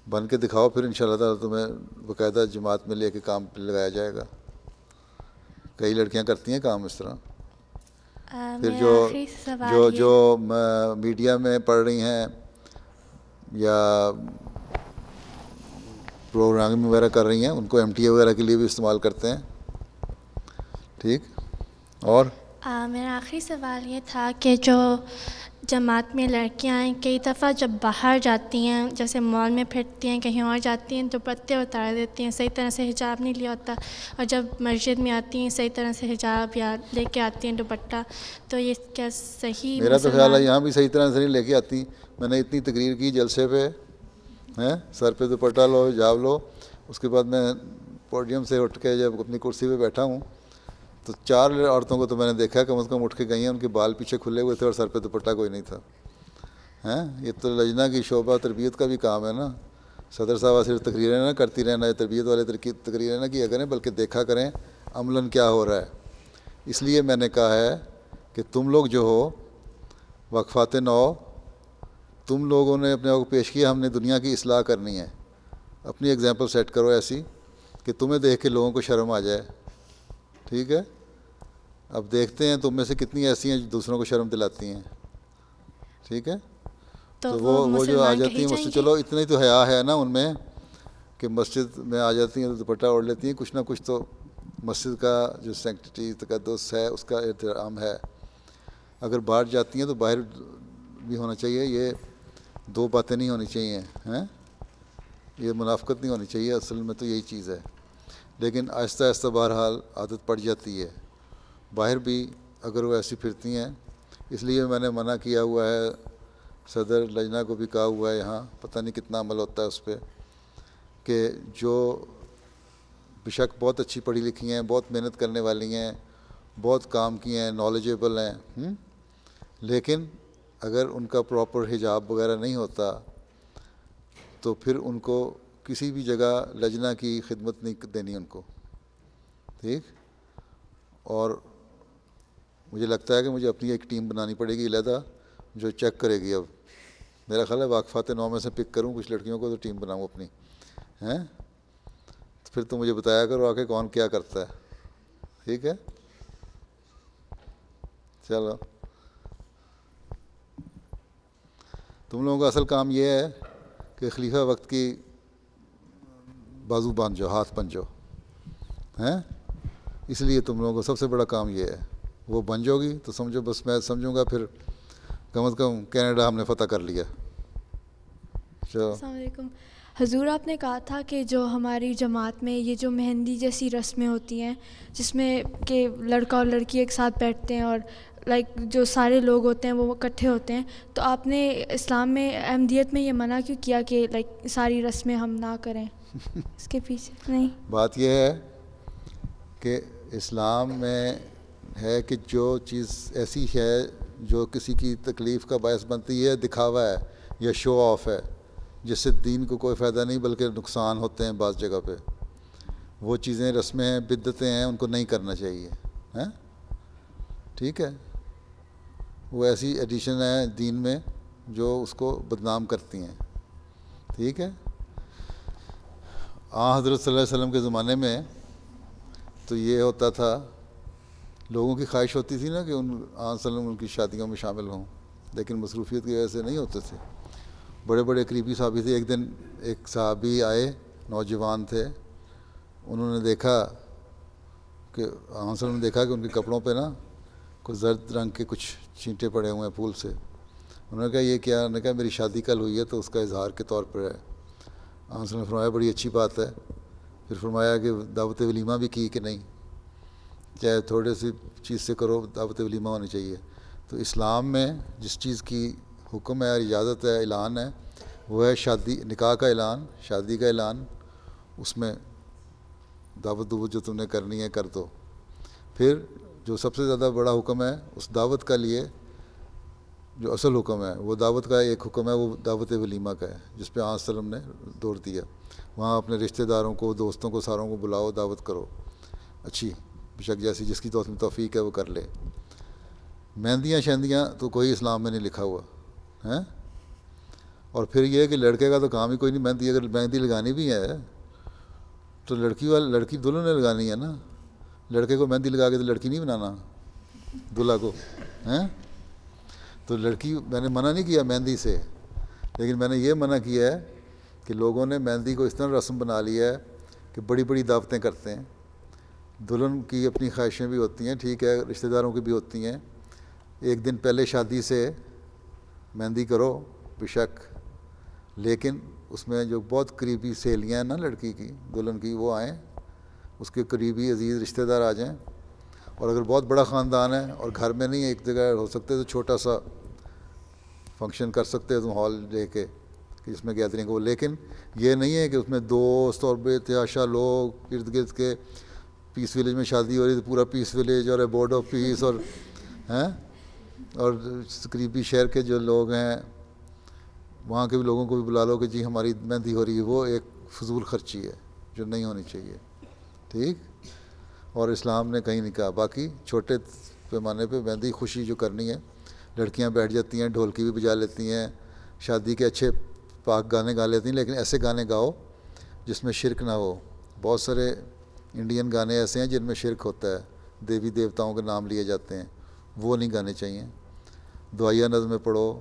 بن کے دکھاؤ, پھر انشاءاللہ تعالیٰ تمہیں باقاعدہ جماعت میں لے کے کام پہ لگایا جائے گا. کئی لڑکیاں کرتی ہیں کام اس طرح. پھر جو میڈیا میں پڑھ رہی ہیں یا پروگرامنگ وغیرہ کر رہی ہیں, ان کو MTA وغیرہ کے لیے بھی استعمال کرتے ہیں. ٹھیک. اور میرا آخری سوال یہ تھا کہ جو جماعت میں لڑکیاں ہیں, کئی دفعہ جب باہر جاتی ہیں, جیسے مال میں پھرتی ہیں, کہیں اور جاتی ہیں, دوپٹے اتار دیتی ہیں, صحیح طرح سے حجاب نہیں لیا ہوتا, اور جب مسجد میں آتی ہیں صحیح طرح سے حجاب یا لے کے آتی ہیں دوپٹہ, تو یہ کیا صحیح؟ میرا تو خیال ہے یہاں بھی صحیح طرح سے نہیں لے کے آتی. میں نے اتنی تقریر کی جلسے پہ, ہیں سر پہ دوپٹہ لو, حجاب لو. اس کے بعد میں پوڈیم سے اٹھ کے جب اپنی کرسی پہ بیٹھا ہوں تو 4 عورتوں کو تو میں نے دیکھا کم از کم اٹھ کے گئی ہیں, ان کے بال پیچھے کھلے ہوئے تھے اور سر پہ دوپٹہ کوئی نہیں تھا. ہیں یہ تو لجنہ کی شعبہ تربیت کا بھی کام ہے نا. صدر صاحب صرف تقریریں نہ کرتی رہنا, تربیت والے تقریریں نہ کیا کریں, بلکہ دیکھا کریں عملاً کیا ہو رہا ہے. اس لیے میں نے کہا ہے کہ تم لوگ جو ہو وقفات نو, تم لوگوں نے اپنے آپ کو پیش کیا, ہم نے دنیا کی اصلاح کرنی ہے. اپنی ایگزامپل سیٹ کرو ایسی کہ تمہیں دیکھ کے لوگوں کو شرم آ جائے. ٹھیک ہے. اب دیکھتے ہیں تم میں سے کتنی ایسی ہیں جو دوسروں کو شرم دلاتی ہیں. ٹھیک ہے. تو وہ جو آ جاتی ہیں مسجد, چلو اتنا ہی تو حیا ہے نا ان میں کہ مسجد میں آ جاتی ہیں تو دوپٹہ اوڑھ لیتی ہیں. کچھ نہ کچھ تو مسجد کا جو سینکٹیٹی تقدس ہے اس کا احترام ہے. اگر باہر جاتی ہیں تو باہر بھی ہونا چاہیے. یہ 2 باتیں نہیں ہونی چاہیے, ہیں یہ منافقت نہیں ہونی چاہیے. اصل میں تو یہی چیز ہے. لیکن آہستہ آہستہ بہرحال عادت پڑ جاتی ہے. باہر بھی اگر وہ ایسی پھرتی ہیں, اس لیے میں نے منع کیا ہوا ہے, صدر لجنہ کو بھی کہا ہوا ہے, یہاں پتہ نہیں کتنا عمل ہوتا ہے اس پہ, کہ جو بشک بہت اچھی پڑھی لکھی ہیں, بہت محنت کرنے والی ہیں, بہت کام کی ہیں, نالجیبل ہیں, لیکن اگر ان کا پراپر حجاب وغیرہ نہیں ہوتا تو پھر ان کو کسی بھی جگہ لجنہ کی خدمت نہیں دینی ان کو. ٹھیک. اور مجھے لگتا ہے کہ مجھے اپنی ایک ٹیم بنانی پڑے گی علیحدہ جو چیک کرے گی. اب میرا خیال ہے واقفات 9 میں سے پک کروں کچھ لڑکیوں کو تو ٹیم بناؤں اپنی, ہیں پھر تو مجھے بتایا کرو آ کے کون کیا کرتا ہے. ٹھیک ہے. چلو, تم لوگوں کا اصل کام یہ ہے کہ خلیفہ وقت کی بازو باندھ جاؤ, ہاتھ بن جاؤ, ہیں اس لیے تم لوگوں کو سب سے بڑا کام یہ ہے. وہ بن جاؤ گی تو سمجھو بس میں سمجھوں گا پھر کم از کم کینیڈا ہم نے فتح کر لیا. السلام علیکم حضور. آپ نے کہا تھا کہ جو ہماری جماعت میں یہ جو مہندی جیسی رسمیں ہوتی ہیں جس میں کہ لڑکا اور لڑکی ایک ساتھ بیٹھتے ہیں اور جو سارے لوگ ہوتے ہیں وہ اکٹھے ہوتے ہیں, تو آپ نے اسلام میں احمدیت میں یہ منع کیوں کیا کہ ساری رسمیں ہم نہ کریں؟ اس کے پیچھے نہیں بات یہ ہے کہ اسلام میں ہے کہ جو چیز ایسی ہے جو کسی کی تکلیف کا باعث بنتی ہے, دکھاوا ہے یا شو آف ہے, جس سے دین کو کوئی فائدہ نہیں بلکہ نقصان ہوتے ہیں بعض جگہ پہ, وہ چیزیں رسمیں ہیں, بدعتیں ہیں, ان کو نہیں کرنا چاہیے. ہیں ٹھیک ہے. وہ ایسی ایڈیشن ہے دین میں جو اس کو بدنام کرتی ہیں. ٹھیک ہے. حضرت صلی اللہ علیہ وسلم کے زمانے میں تو یہ ہوتا تھا, لوگوں کی خواہش ہوتی تھی نا کہ صلی اللہ علیہ وسلم ان کی شادیوں میں شامل ہوں, لیکن مصروفیت کی وجہ سے نہیں ہوتے تھے. بڑے بڑے قریبی صحابی تھے. ایک دن ایک صحابی آئے, نوجوان تھے, انہوں نے دیکھا کہ صلی اللہ علیہ وسلم نے دیکھا کہ ان کے کپڑوں پہ نا کچھ زرد رنگ کے کچھ چھینٹے پڑے ہوئے ہیں پھول سے. انہوں نے کہا یہ کیا؟ انہوں نے کہا میری شادی کل ہوئی ہے تو اس کا اظہار کے طور پر ہے. صلی اللہ علیہ وسلم نے فرمایا بڑی اچھی بات ہے. پھر فرمایا کہ دعوت ولیمہ بھی کی کہ نہیں, چاہے تھوڑے سی چیز سے کرو, دعوت ولیمہ ہونی چاہیے. تو اسلام میں جس چیز کی حکم ہے اور اجازت ہے, اعلان ہے, وہ ہے شادی, نکاح کا اعلان, شادی کا اعلان. اس میں دعوت جو تم نے کرنی ہے کر دو. پھر جو سب سے زیادہ بڑا حکم ہے اس دعوت کا لیے, جو اصل حکم ہے وہ دعوت کا ایک حکم ہے, وہ دعوت ولیمہ کا ہے, جس پہ صلی اللہ علیہ وسلم نے دور دیا. وہاں اپنے رشتہ داروں کو, دوستوں کو, ساروں کو بلاؤ, دعوت کرو اچھی, بشک جیسی جس کی توفیق ہے وہ کر لے. مہندیاں شہندیاں تو کوئی اسلام میں نہیں لکھا ہوا ہے. اور پھر یہ کہ لڑکے کا تو کام ہی کوئی نہیں مہندی. اگر مہندی لگانی بھی ہے تو لڑکی دلہن نے لگانی ہے نا. لڑکے کو مہندی لگا کے تو لڑکی نہیں بنانا دلہا کو ہیں. تو لڑکی میں نے منع نہیں کیا مہندی سے, لیکن میں نے یہ منع کیا ہے کہ لوگوں نے مہندی کو اس طرح رسم بنا لیا ہے کہ بڑی بڑی دعوتیں کرتے ہیں. دلہن کی اپنی خواہشیں بھی ہوتی ہیں, ٹھیک ہے, رشتہ داروں کی بھی ہوتی ہیں. ایک دن پہلے شادی سے مہندی کرو بے شک, لیکن اس میں جو بہت قریبی سہیلیاں ہیں نا لڑکی کی دلہن کی, وہ آئیں, اس کے قریبی عزیز رشتہ دار آ جائیں. اور اگر بہت بڑا خاندان ہے اور گھر میں نہیں ایک جگہ ہو سکتے تو چھوٹا سا فنکشن کر سکتے ہو تم ہال لے کے کہ جس میں گیدرنگ ہو. لیکن یہ نہیں ہے کہ اس میں دوست اور بے تحاشا لوگ ارد گرد کے. پیس ولیج میں شادی ہو رہی تو پورا پیس ولیج اور بورڈ آف پیس اور ہیں, اور قریبی شہر کے جو لوگ ہیں وہاں کے بھی لوگوں کو بھی بلا لو کہ جی ہماری مہندی ہو رہی ہے. وہ ایک فضول خرچی ہے جو نہیں ہونی چاہیے, ٹھیک. اور اسلام نے کہیں نہیں کہا. باقی چھوٹے پیمانے پہ مہندی خوشی جو کرنی ہے, لڑکیاں بیٹھ جاتی ہیں, ڈھولکی بھی بجا لیتی ہیں, شادی کے اچھے پاک گانے گا لیتی ہیں, لیکن ایسے گانے گاؤ جس میں شرک نہ ہو. بہت سارے انڈین گانے ایسے ہیں جن میں شرک ہوتا ہے, دیوی دیوتاؤں کے نام لیے جاتے ہیں, وہ نہیں گانے چاہیے. دعائیہ نظمیں پڑھو,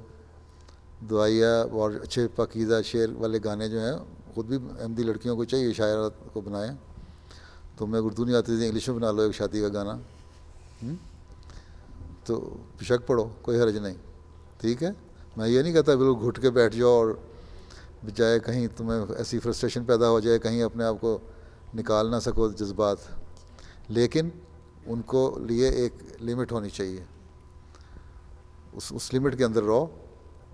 دعائیہ اور اچھے پاکیزہ شعر والے گانے جو ہیں, خود بھی احمدی لڑکیوں کو چاہیے شاعرات کو بنائیں. تمہیں اردو نہیں آتی تھی انگلش میں بنا لو ایک شادی کا گانا, تو بشک پڑھو, کوئی حرج نہیں, ٹھیک ہے. میں یہ نہیں کہتا بالکل گھٹ کے بیٹھ جاؤ اور بجائے کہیں تمہیں ایسی فرسٹریشن پیدا ہو جائے, کہیں اپنے آپ کو نکال نہ سکو جذبات, لیکن ان کو لیے ایک لمٹ ہونی چاہیے. اس لمٹ کے اندر رہو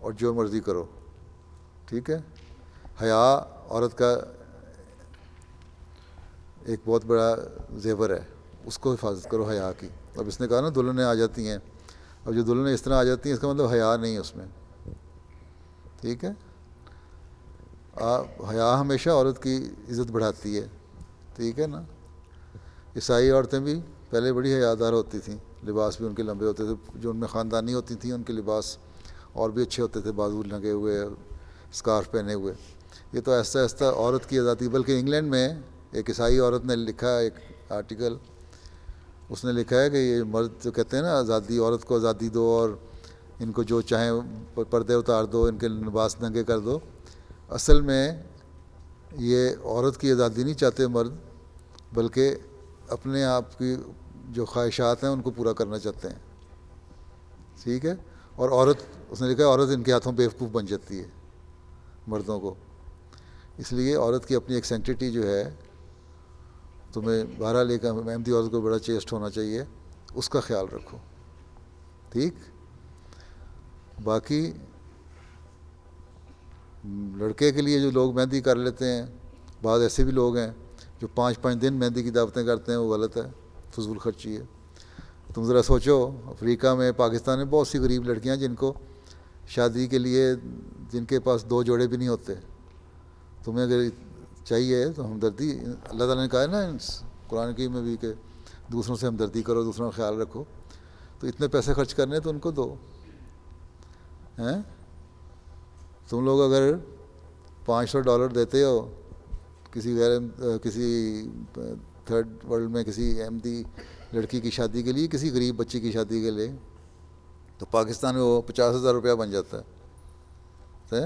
اور جو مرضی کرو, ٹھیک ہے. حیا عورت کا ایک بہت بڑا زیور ہے, اس کو حفاظت کرو حیا کی. اب اس نے کہا نا دلہنیں آ جاتی ہیں, اب جو دلہنیں اس طرح آ جاتی ہیں اس کا مطلب حیا نہیں ہے اس میں, ٹھیک ہے. حیا ہمیشہ عورت کی عزت بڑھاتی ہے, ٹھیک ہے نا. عیسائی عورتیں بھی پہلے بڑی حیادار ہوتی تھیں, لباس بھی ان کے لمبے ہوتے تھے, جو ان میں خاندانی ہوتی تھیں ان کے لباس اور بھی اچھے ہوتے تھے, بازو لگے ہوئے, اسکارف پہنے ہوئے. یہ تو آہستہ آہستہ عورت کی آزادی. بلکہ انگلینڈ میں ایک عیسائی عورت نے لکھا ایک آرٹیکل, اس نے لکھا ہے کہ یہ مرد جو کہتے ہیں نا آزادی, عورت کو آزادی دو اور ان کو جو چاہیں پردے اتار دو, ان کے لباس ننگے کر دو. اصل میں یہ عورت کی آزادی نہیں چاہتے مرد, بلکہ اپنے آپ کی جو خواہشات ہیں ان کو پورا کرنا چاہتے ہیں, ٹھیک ہے. اور عورت, اس نے لکھا ہے عورت ان کے ہاتھوں بیوقوف بن جاتی ہے مردوں کو. اس لیے عورت کی اپنی ایک سینکٹیٹی جو ہے, تمہیں بہرحال ایک احمدی عورت کو بڑا چیسٹ ہونا چاہیے, اس کا خیال رکھو, ٹھیک. باقی لڑکے کے لیے جو لوگ مہندی کر لیتے ہیں, بعض ایسے بھی لوگ ہیں جو 5 دن مہندی کی دعوتیں کرتے ہیں, وہ غلط ہے, فضول خرچی ہے. تم ذرا سوچو, افریقہ میں, پاکستان میں بہت سی غریب لڑکیاں جن کو شادی کے لیے جن کے پاس 2 جوڑے بھی نہیں ہوتے. تمہیں اگر چاہیے تو ہمدردی, اللہ تعالیٰ نے کہا ہے نا قرآن کی میں بھی کہ دوسروں سے ہمدردی کرو, دوسروں کا خیال رکھو. تو اتنے پیسے خرچ کرنے تو ان کو دو ہیں. تم لوگ اگر $500 دیتے ہو کسی تھرڈ ورلڈ میں کسی احمدی لڑکی کی شادی کے لیے, کسی غریب بچی کی شادی کے لیے, تو پاکستان میں وہ $50,000 بن جاتا ہے.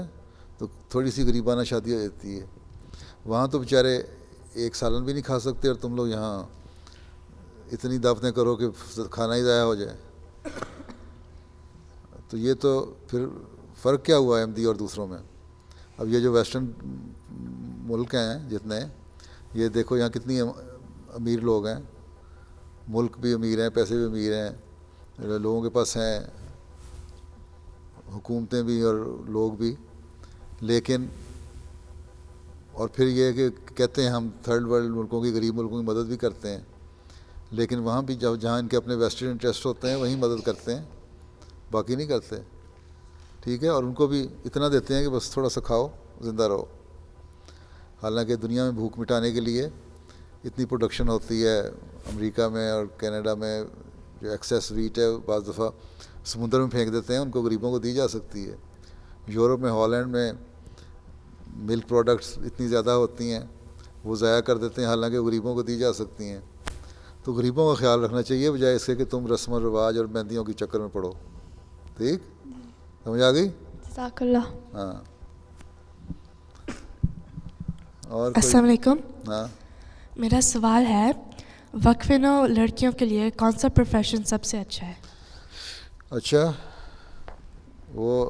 تو تھوڑی سی غریبانہ شادی ہو جاتی ہے. وہاں تو بیچارے ایک سالن بھی نہیں کھا سکتے, اور تم لوگ یہاں اتنی دعوتیں کرو کہ کھانا ہی ضائع ہو جائے. تو یہ تو پھر فرق کیا ہوا احمدی اور دوسروں میں. اب یہ جو ویسٹرن ملک ہیں جتنے, یہ دیکھو یہاں کتنی امیر لوگ ہیں, ملک بھی امیر ہیں, پیسے بھی امیر ہیں, لوگوں کے پاس ہیں, حکومتیں بھی اور لوگ بھی. لیکن اور پھر یہ کہ کہتے ہیں ہم تھرڈ ورلڈ ملکوں کی, غریب ملکوں کی مدد بھی کرتے ہیں, لیکن وہاں بھی جہاں ان کے اپنے ویسٹرن انٹرسٹ ہوتے ہیں وہیں مدد کرتے ہیں, باقی نہیں کرتے, ٹھیک ہے. اور ان کو بھی اتنا دیتے ہیں کہ بس تھوڑا سا کھاؤ, زندہ رہو. حالانکہ دنیا میں بھوک مٹانے کے لیے اتنی پروڈکشن ہوتی ہے, امریکہ میں اور کینیڈا میں, جو ایکسیس ویٹ ہے بعض دفعہ سمندر میں پھینک دیتے ہیں، ان کو غریبوں کو دی جا سکتی ہے. یورپ میں ہالینڈ میں ملک پروڈکٹس اتنی زیادہ ہوتی ہیں وہ ضائع کر دیتے ہیں، حالانکہ غریبوں کو دی جا سکتی ہیں. تو غریبوں کا خیال رکھنا چاہیے بجائے اس کے کہ تم رسم و رواج اور مہندیوں کے چکر میں پڑو. ٹھیک سمجھ آ گئی؟ جزاک اللہ. ہاں. اور السلام علیکم. ہاں میرا سوال ہے وقف نو لڑکیوں کے لیے کون سا پروفیشن سب سے اچھا ہے؟ اچھا، وہ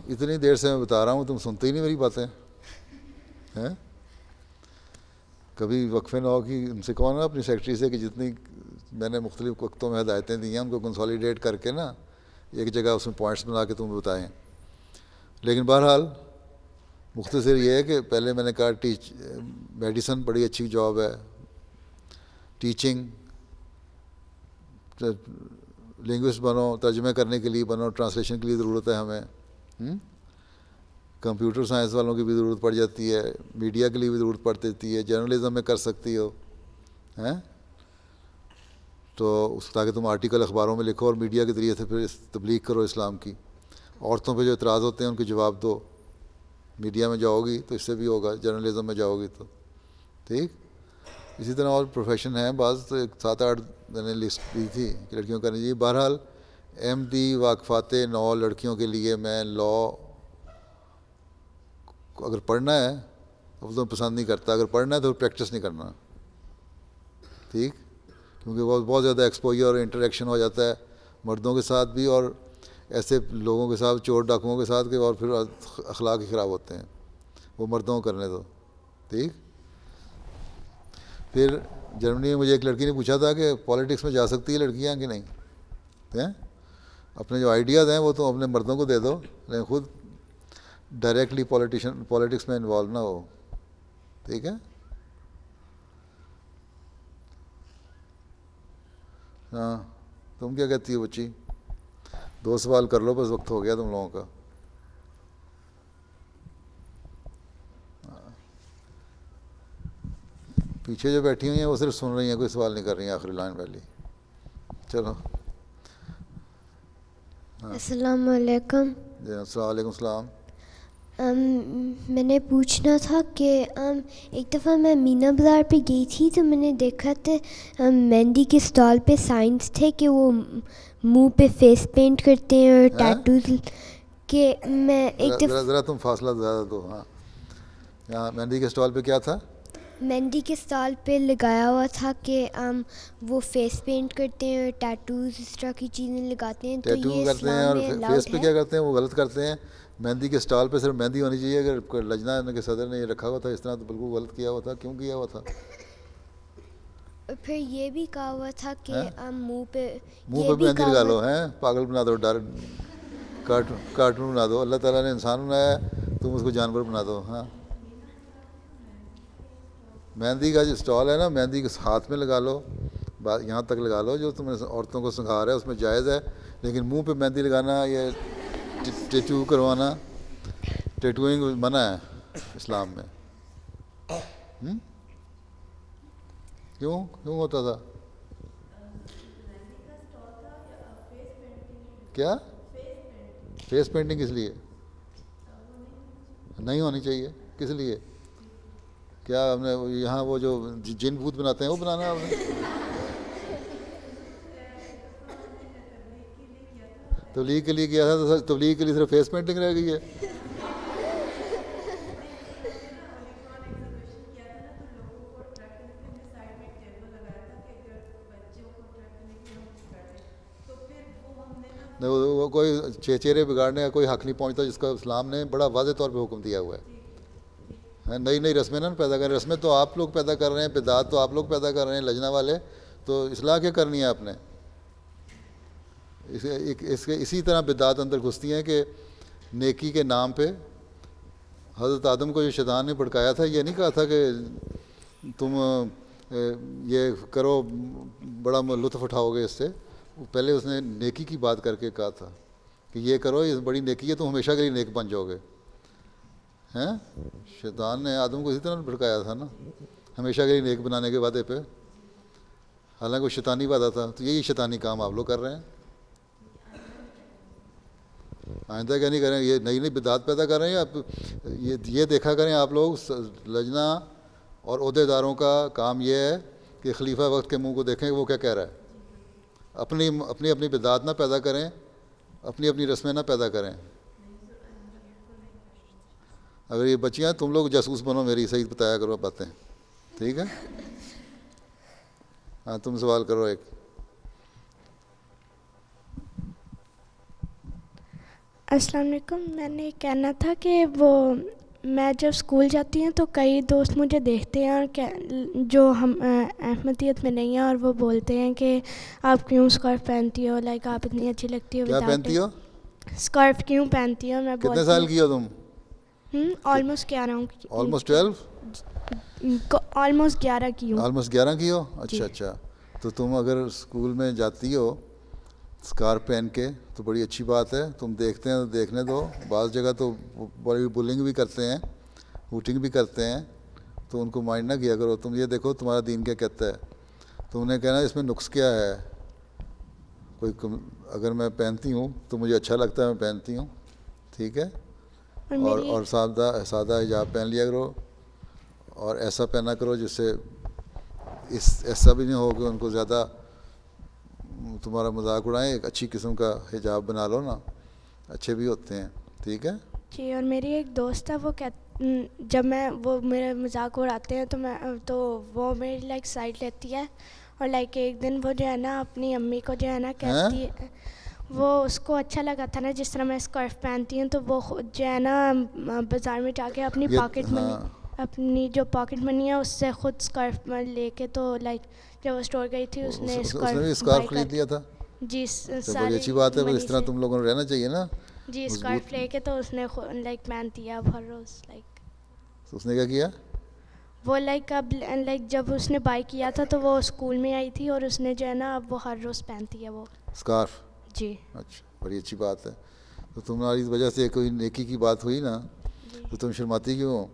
اتنی دیر سے میں بتا رہا ہوں، تم سنتے ہی نہیں میری باتیں ہیں. کبھی وقف نو کی ان سے کہو نا اپنی سیکرٹری سے کہ جتنی میں نے مختلف وقتوں میں ہدایتیں دی ہیں ان کو کنسالیڈیٹ کر کے نا ایک جگہ اس میں پوائنٹس بنا کے تم بتائیں. لیکن بہرحال مختصر یہ ہے کہ پہلے میں نے کہا میڈیسن بڑی اچھی جاب ہے، ٹیچنگ، لینگوسٹ بنو، ترجمے کرنے کے لیے بنو، ٹرانسلیشن کے لیے ضرورت ہے ہمیں، کمپیوٹر سائنس والوں کی بھی ضرورت پڑ جاتی ہے، میڈیا کے لیے بھی ضرورت پڑ دیتی ہے، جرنلزم میں کر سکتی ہو ہیں تو تاکہ تم آرٹیکل اخباروں میں لکھو اور میڈیا کے ذریعے سے پھر تبلیغ کرو اسلام کی. عورتوں پہ جو اعتراض ہوتے ہیں ان کے جواب دو. میڈیا میں جاؤ گی تو اس سے بھی ہوگا، جرنلزم میں جاؤ گی تو ٹھیک. اسی طرح اور پروفیشن ہیں بعض، تو 7-8 میں نے لسٹ دی تھی کہ لڑکیوں کرنی چاہیے. بہرحال ایم ڈی واقفات 9 لڑکیوں کے لیے میں لا اگر پڑھنا ہے اب تو پسند نہیں کرتا، اگر پڑھنا ہے تو پریکٹس نہیں کرنا. ٹھیک، کیونکہ وہ بہت زیادہ ایکسپوجر اور انٹریکشن ہو جاتا ہے مردوں کے ساتھ بھی اور ایسے لوگوں کے ساتھ، چور ڈاکوؤں کے ساتھ، کہ اور پھر اخلاق ہی خراب ہوتے ہیں. وہ مردوں کو کرنے دو. ٹھیک. پھر جرمنی میں مجھے ایک لڑکی نے پوچھا تھا کہ پالیٹکس میں جا سکتی ہے لڑکیاں کہ نہیں. اپنے جو آئیڈیاز ہیں وہ تو اپنے مردوں کو دے دو، لیکن خود ڈائریکٹلی پالیٹکس میں انوالو نہ ہو. ٹھیک ہے. ہاں تم کیا کہتی ہو بچی؟ 2 سوال کر لو بس، وقت ہو گیا تم لوگوں کا. پیچھے جو بیٹھی ہوئی ہیں وہ صرف سن رہی ہیں، کوئی سوال نہیں کر رہی ہیں. آخری لائن والی. چلو. السلام علیکم. جی وعلیکم السلام. میں نے پوچھنا تھا کہ ایک دفعہ میں مینا بازار پہ گئی تھی تو میں نے دیکھا تھا مہندی کے اسٹال پہ سائنس تھے کہ وہ منہ پہ فیس پینٹ کرتے ہیں اور ٹیٹوز کہ میں ایک دفعہ ذرا تم فاصلہ زیادہ دو. ہاں یہاں مہندی کے اسٹال پہ کیا تھا؟ مہندی کے اسٹال پہ لگایا ہوا تھا کہ وہ فیس پینٹ کرتے ہیں اور ٹیٹوز اس طرح کی چیزیں لگاتے ہیں. تو ٹیٹو کرتے ہیں اور فیس پہ کیا کرتے ہیں؟ وہ غلط کرتے ہیں. مہندی کے اسٹال پہ صرف مہندی ہونی چاہیے. اگر لجنہ کے صدر نے یہ رکھا ہوا تھا اس طرح تو بالکل غلط کیا ہوا تھا. کیوں کیا ہوا تھا؟ پھر یہ بھی کہا ہوا تھا کہ منہ پہ مہندی لگا لو. ہیں پاگل بنا دو، ڈر کارٹون بنا دو. اللہ تعالیٰ نے انسان بنایا ہے، تم اس کو جانور بنا دو. ہاں مہندی کا جو اسٹال ہے نا، مہندی کے ہاتھ میں لگا لو، یہاں تک لگا لو جو تم نے عورتوں کو سکھا رہا ہے اس میں جائز ہے. لیکن منہ پہ مہندی لگانا، یہ ٹیٹو کروانا، ٹیٹوئنگ منع ہے اسلام میں. کیوں ہوتا تھا؟ کیا فیس پینٹنگ کس لیے نہیں ہونی چاہیے؟ کس لیے؟ کیا ہم نے یہاں وہ جو جن بھوت بناتے ہیں وہ بنانا ہم نے؟ تبلیغ کے لیے کیا تھا تو تبلیغ کے لیے صرف فیس پینٹنگ رہ گئی ہے. وہ کوئی چہرے بگاڑنے کا کوئی حق نہیں پہنچتا جس کا اسلام نے بڑا واضح طور پہ حکم دیا ہوا ہے. نئی رسمیں نہ پیدا کریں. رسمیں تو آپ لوگ پیدا کر رہے ہیں، بدعات تو آپ لوگ پیدا کر رہے ہیں لجنہ والے. تو اصلاح کیا کرنی ہے آپ نے؟ اسی طرح بدعات اندر گھستی ہیں کہ نیکی کے نام پہ حضرت آدم کو جو شیطان نے بھڑکایا تھا، یہ نہیں کہا تھا کہ تم یہ کرو بڑا لطف اٹھاؤ گے اس سے. پہلے اس نے نیکی کی بات کر کے کہا تھا کہ یہ کرو، یہ بڑی نیکی ہے، تم ہمیشہ کے لیے نیک بن جاؤ گے. ہیں شیطان نے آدم کو اسی طرح بھڑکایا تھا نا، ہمیشہ کے لیے نیک بنانے کے وعدے پہ. حالانکہ وہ شیطانی وعدہ تھا. تو یہی شیطانی کام آپ لوگ کر رہے ہیں. آئندہ کیا نہیں کریں, یہ نئی نئی بدعات پیدا کر رہے ہیں. آپ یہ دیکھا کریں آپ لوگ, لجنہ اور عہدے داروں کا کام یہ ہے کہ خلیفہ وقت کے منہ کو دیکھیں وہ کیا کہہ رہا ہے. اپنی بدعات نہ پیدا کریں, اپنی رسمیں نہ پیدا کریں. اگر یہ بچیاں تم لوگ جاسوس بنو, میری صحیح بتایا کرو باتیں, ٹھیک ہے. ہاں تم سوال کرو ایک. السلام علیکم. میں نے کہنا تھا کہ وہ میں جب اسکول جاتی ہوں تو کئی دوست مجھے دیکھتے ہیں اور جو ہم احمدیت میں نہیں ہیں, اور وہ بولتے ہیں کہ آپ کیوں اسکارف پہنتی ہو, لائک آپ اتنی اچھی لگتی ہو. کیا پہنتی ہو؟ اسکارف کیوں پہنتی ہو. میں کتنے سال کی ہو تم؟ آلموسٹ 11 ہوں. آلموسٹ 12؟ آلموسٹ 11 کی ہوں. آلموسٹ 11 کی ہو. اچھا. تو تم اگر اسکول میں جاتی ہو اسکارف پہن کے تو بڑی اچھی بات ہے. تم دیکھتے ہیں تو دیکھنے دو. بعض جگہ تو بڑی بلنگ بھی کرتے ہیں, ہوٹنگ بھی کرتے ہیں, تو ان کو مائنڈ نہ کیا کرو. تم یہ دیکھو تمہارا دین کیا کہتا ہے. تم نے کہنا اس میں نقص کیا ہے. اگر میں پہنتی ہوں تو مجھے اچھا لگتا ہے, میں پہنتی ہوں, ٹھیک ہے. اور سادہ حجاب پہن لیا کرو, اور ایسا پہنا کرو جس سے ایسا بھی نہیں ہو کہ ان کو زیادہ تمہارا مذاق اڑائیں. ایک اچھی قسم کا حجاب بنا لو نا, اچھے بھی ہوتے ہیں, ٹھیک ہے. جی. اور میری ایک دوست ہے, وہ جب وہ میرے مذاق اڑاتے ہیں تو وہ میری لائک سائڈ لیتی ہے, اور لائک ایک دن وہ جو ہے نا اپنی امی کو جو ہے نا کہتی ہے, وہ اس کو اچھا لگا تھا نا جس طرح میں اسکارف پہنتی ہوں, تو وہ جو ہے نا بازار میں جا کے اپنی جو پاکٹ منی ہے اس سے خود اسکارف لے کے, تو لائک جب وہ اسٹور گئی تھی اس نے اسکارف خرید لیا تھا. جی. بڑی اچھی بات ہے, اس طرح تم لوگوں نے رہنا چاہیے نا. جی. اسکارف لے کے تو اس نے لائک پہن دیا ہر روز. لائک اس نے کیا کیا, وہ لائک جب اس نے بائی کیا تھا تو وہ اسکول میں آئی تھی, اور اس نے جو ہے نا اب وہ ہر روز پہنتی ہے وہ اسکارف. جی. اچھا, بڑی اچھی بات ہے. تو تمہاری وجہ سے کوئی نیکی کی بات ہوئی نا, تو تم شرماتی کیوں ہو.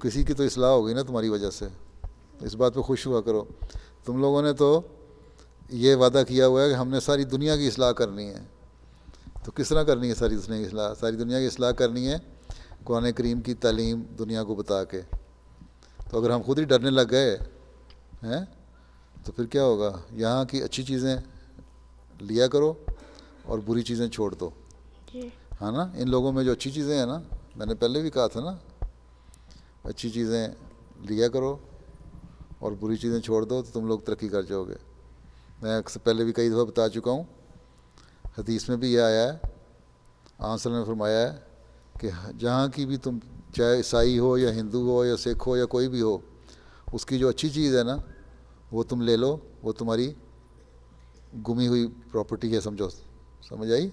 کسی کی تو اصلاح ہوگی نا تمہاری وجہ سے. اس بات پہ خوش ہوا کرو. تم لوگوں نے تو یہ وعدہ کیا ہوا ہے کہ ہم نے ساری دنیا کی اصلاح کرنی ہے. تو کس طرح کرنی ہے ساری دنیا کی اصلاح؟ ساری دنیا کی اصلاح کرنی ہے قرآن کریم کی تعلیم دنیا کو بتا کے. تو اگر ہم خود ہی ڈرنے لگ گئے ہیں تو پھر کیا ہوگا. یہاں کی اچھی چیزیں لیا کرو اور بری چیزیں چھوڑ دو. ہاں نا, ان لوگوں میں جو اچھی چیزیں ہیں نا, میں نے پہلے بھی کہا تھا نا, اچھی چیزیں لیا کرو اور بری چیزیں چھوڑ دو, تو تم لوگ ترقی کر جاؤ گے. میں پہلے بھی کئی دفعہ بتا چکا ہوں, حدیث میں بھی یہ آیا ہے, آن صلی اللہ نے فرمایا ہے کہ جہاں کی بھی تم, چاہے عیسائی ہو یا ہندو ہو یا سکھ ہو یا کوئی بھی ہو, اس کی جو اچھی چیز ہے نا وہ تم لے لو, وہ تمہاری گمی ہوئی پراپرٹی ہے, سمجھ آئی.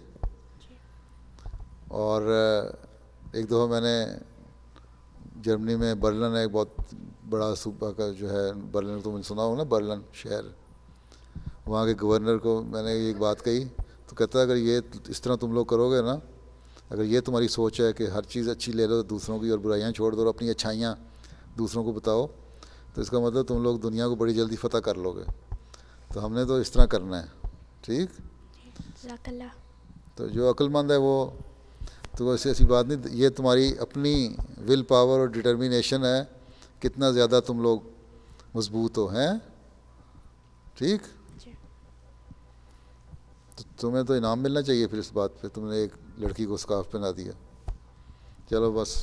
اور ایک دفعہ میں نے جرمنی میں برلن ہے, ایک بہت بڑا صوبہ کا جو ہے برلن, تم نے سنا ہو نا برلن شہر, وہاں کے گورنر کو میں نے ایک بات کہی تو کہتا ہے اگر یہ اس طرح تم لوگ کرو گے نا, اگر یہ تمہاری سوچ ہے کہ ہر چیز اچھی لے لو دوسروں کی اور برائیاں چھوڑ دو اور اپنی اچھائیاں دوسروں کو بتاؤ, تو اس کا مطلب تم لوگ دنیا کو بڑی جلدی فتح کر لو گے. تو ہم نے تو اس طرح کرنا ہے, ٹھیک. جزاک اللہ. تو جو عقل مند ہے وہ تو ایسی بات نہیں, یہ تمہاری اپنی ول پاور اور ڈٹرمینیشن ہے, کتنا زیادہ تم لوگ مضبوط ہو ہیں, ٹھیک. تو تمہیں تو انعام ملنا چاہیے پھر اس بات پہ, تم نے ایک لڑکی کو اسکارف پہنا دیا. چلو بس.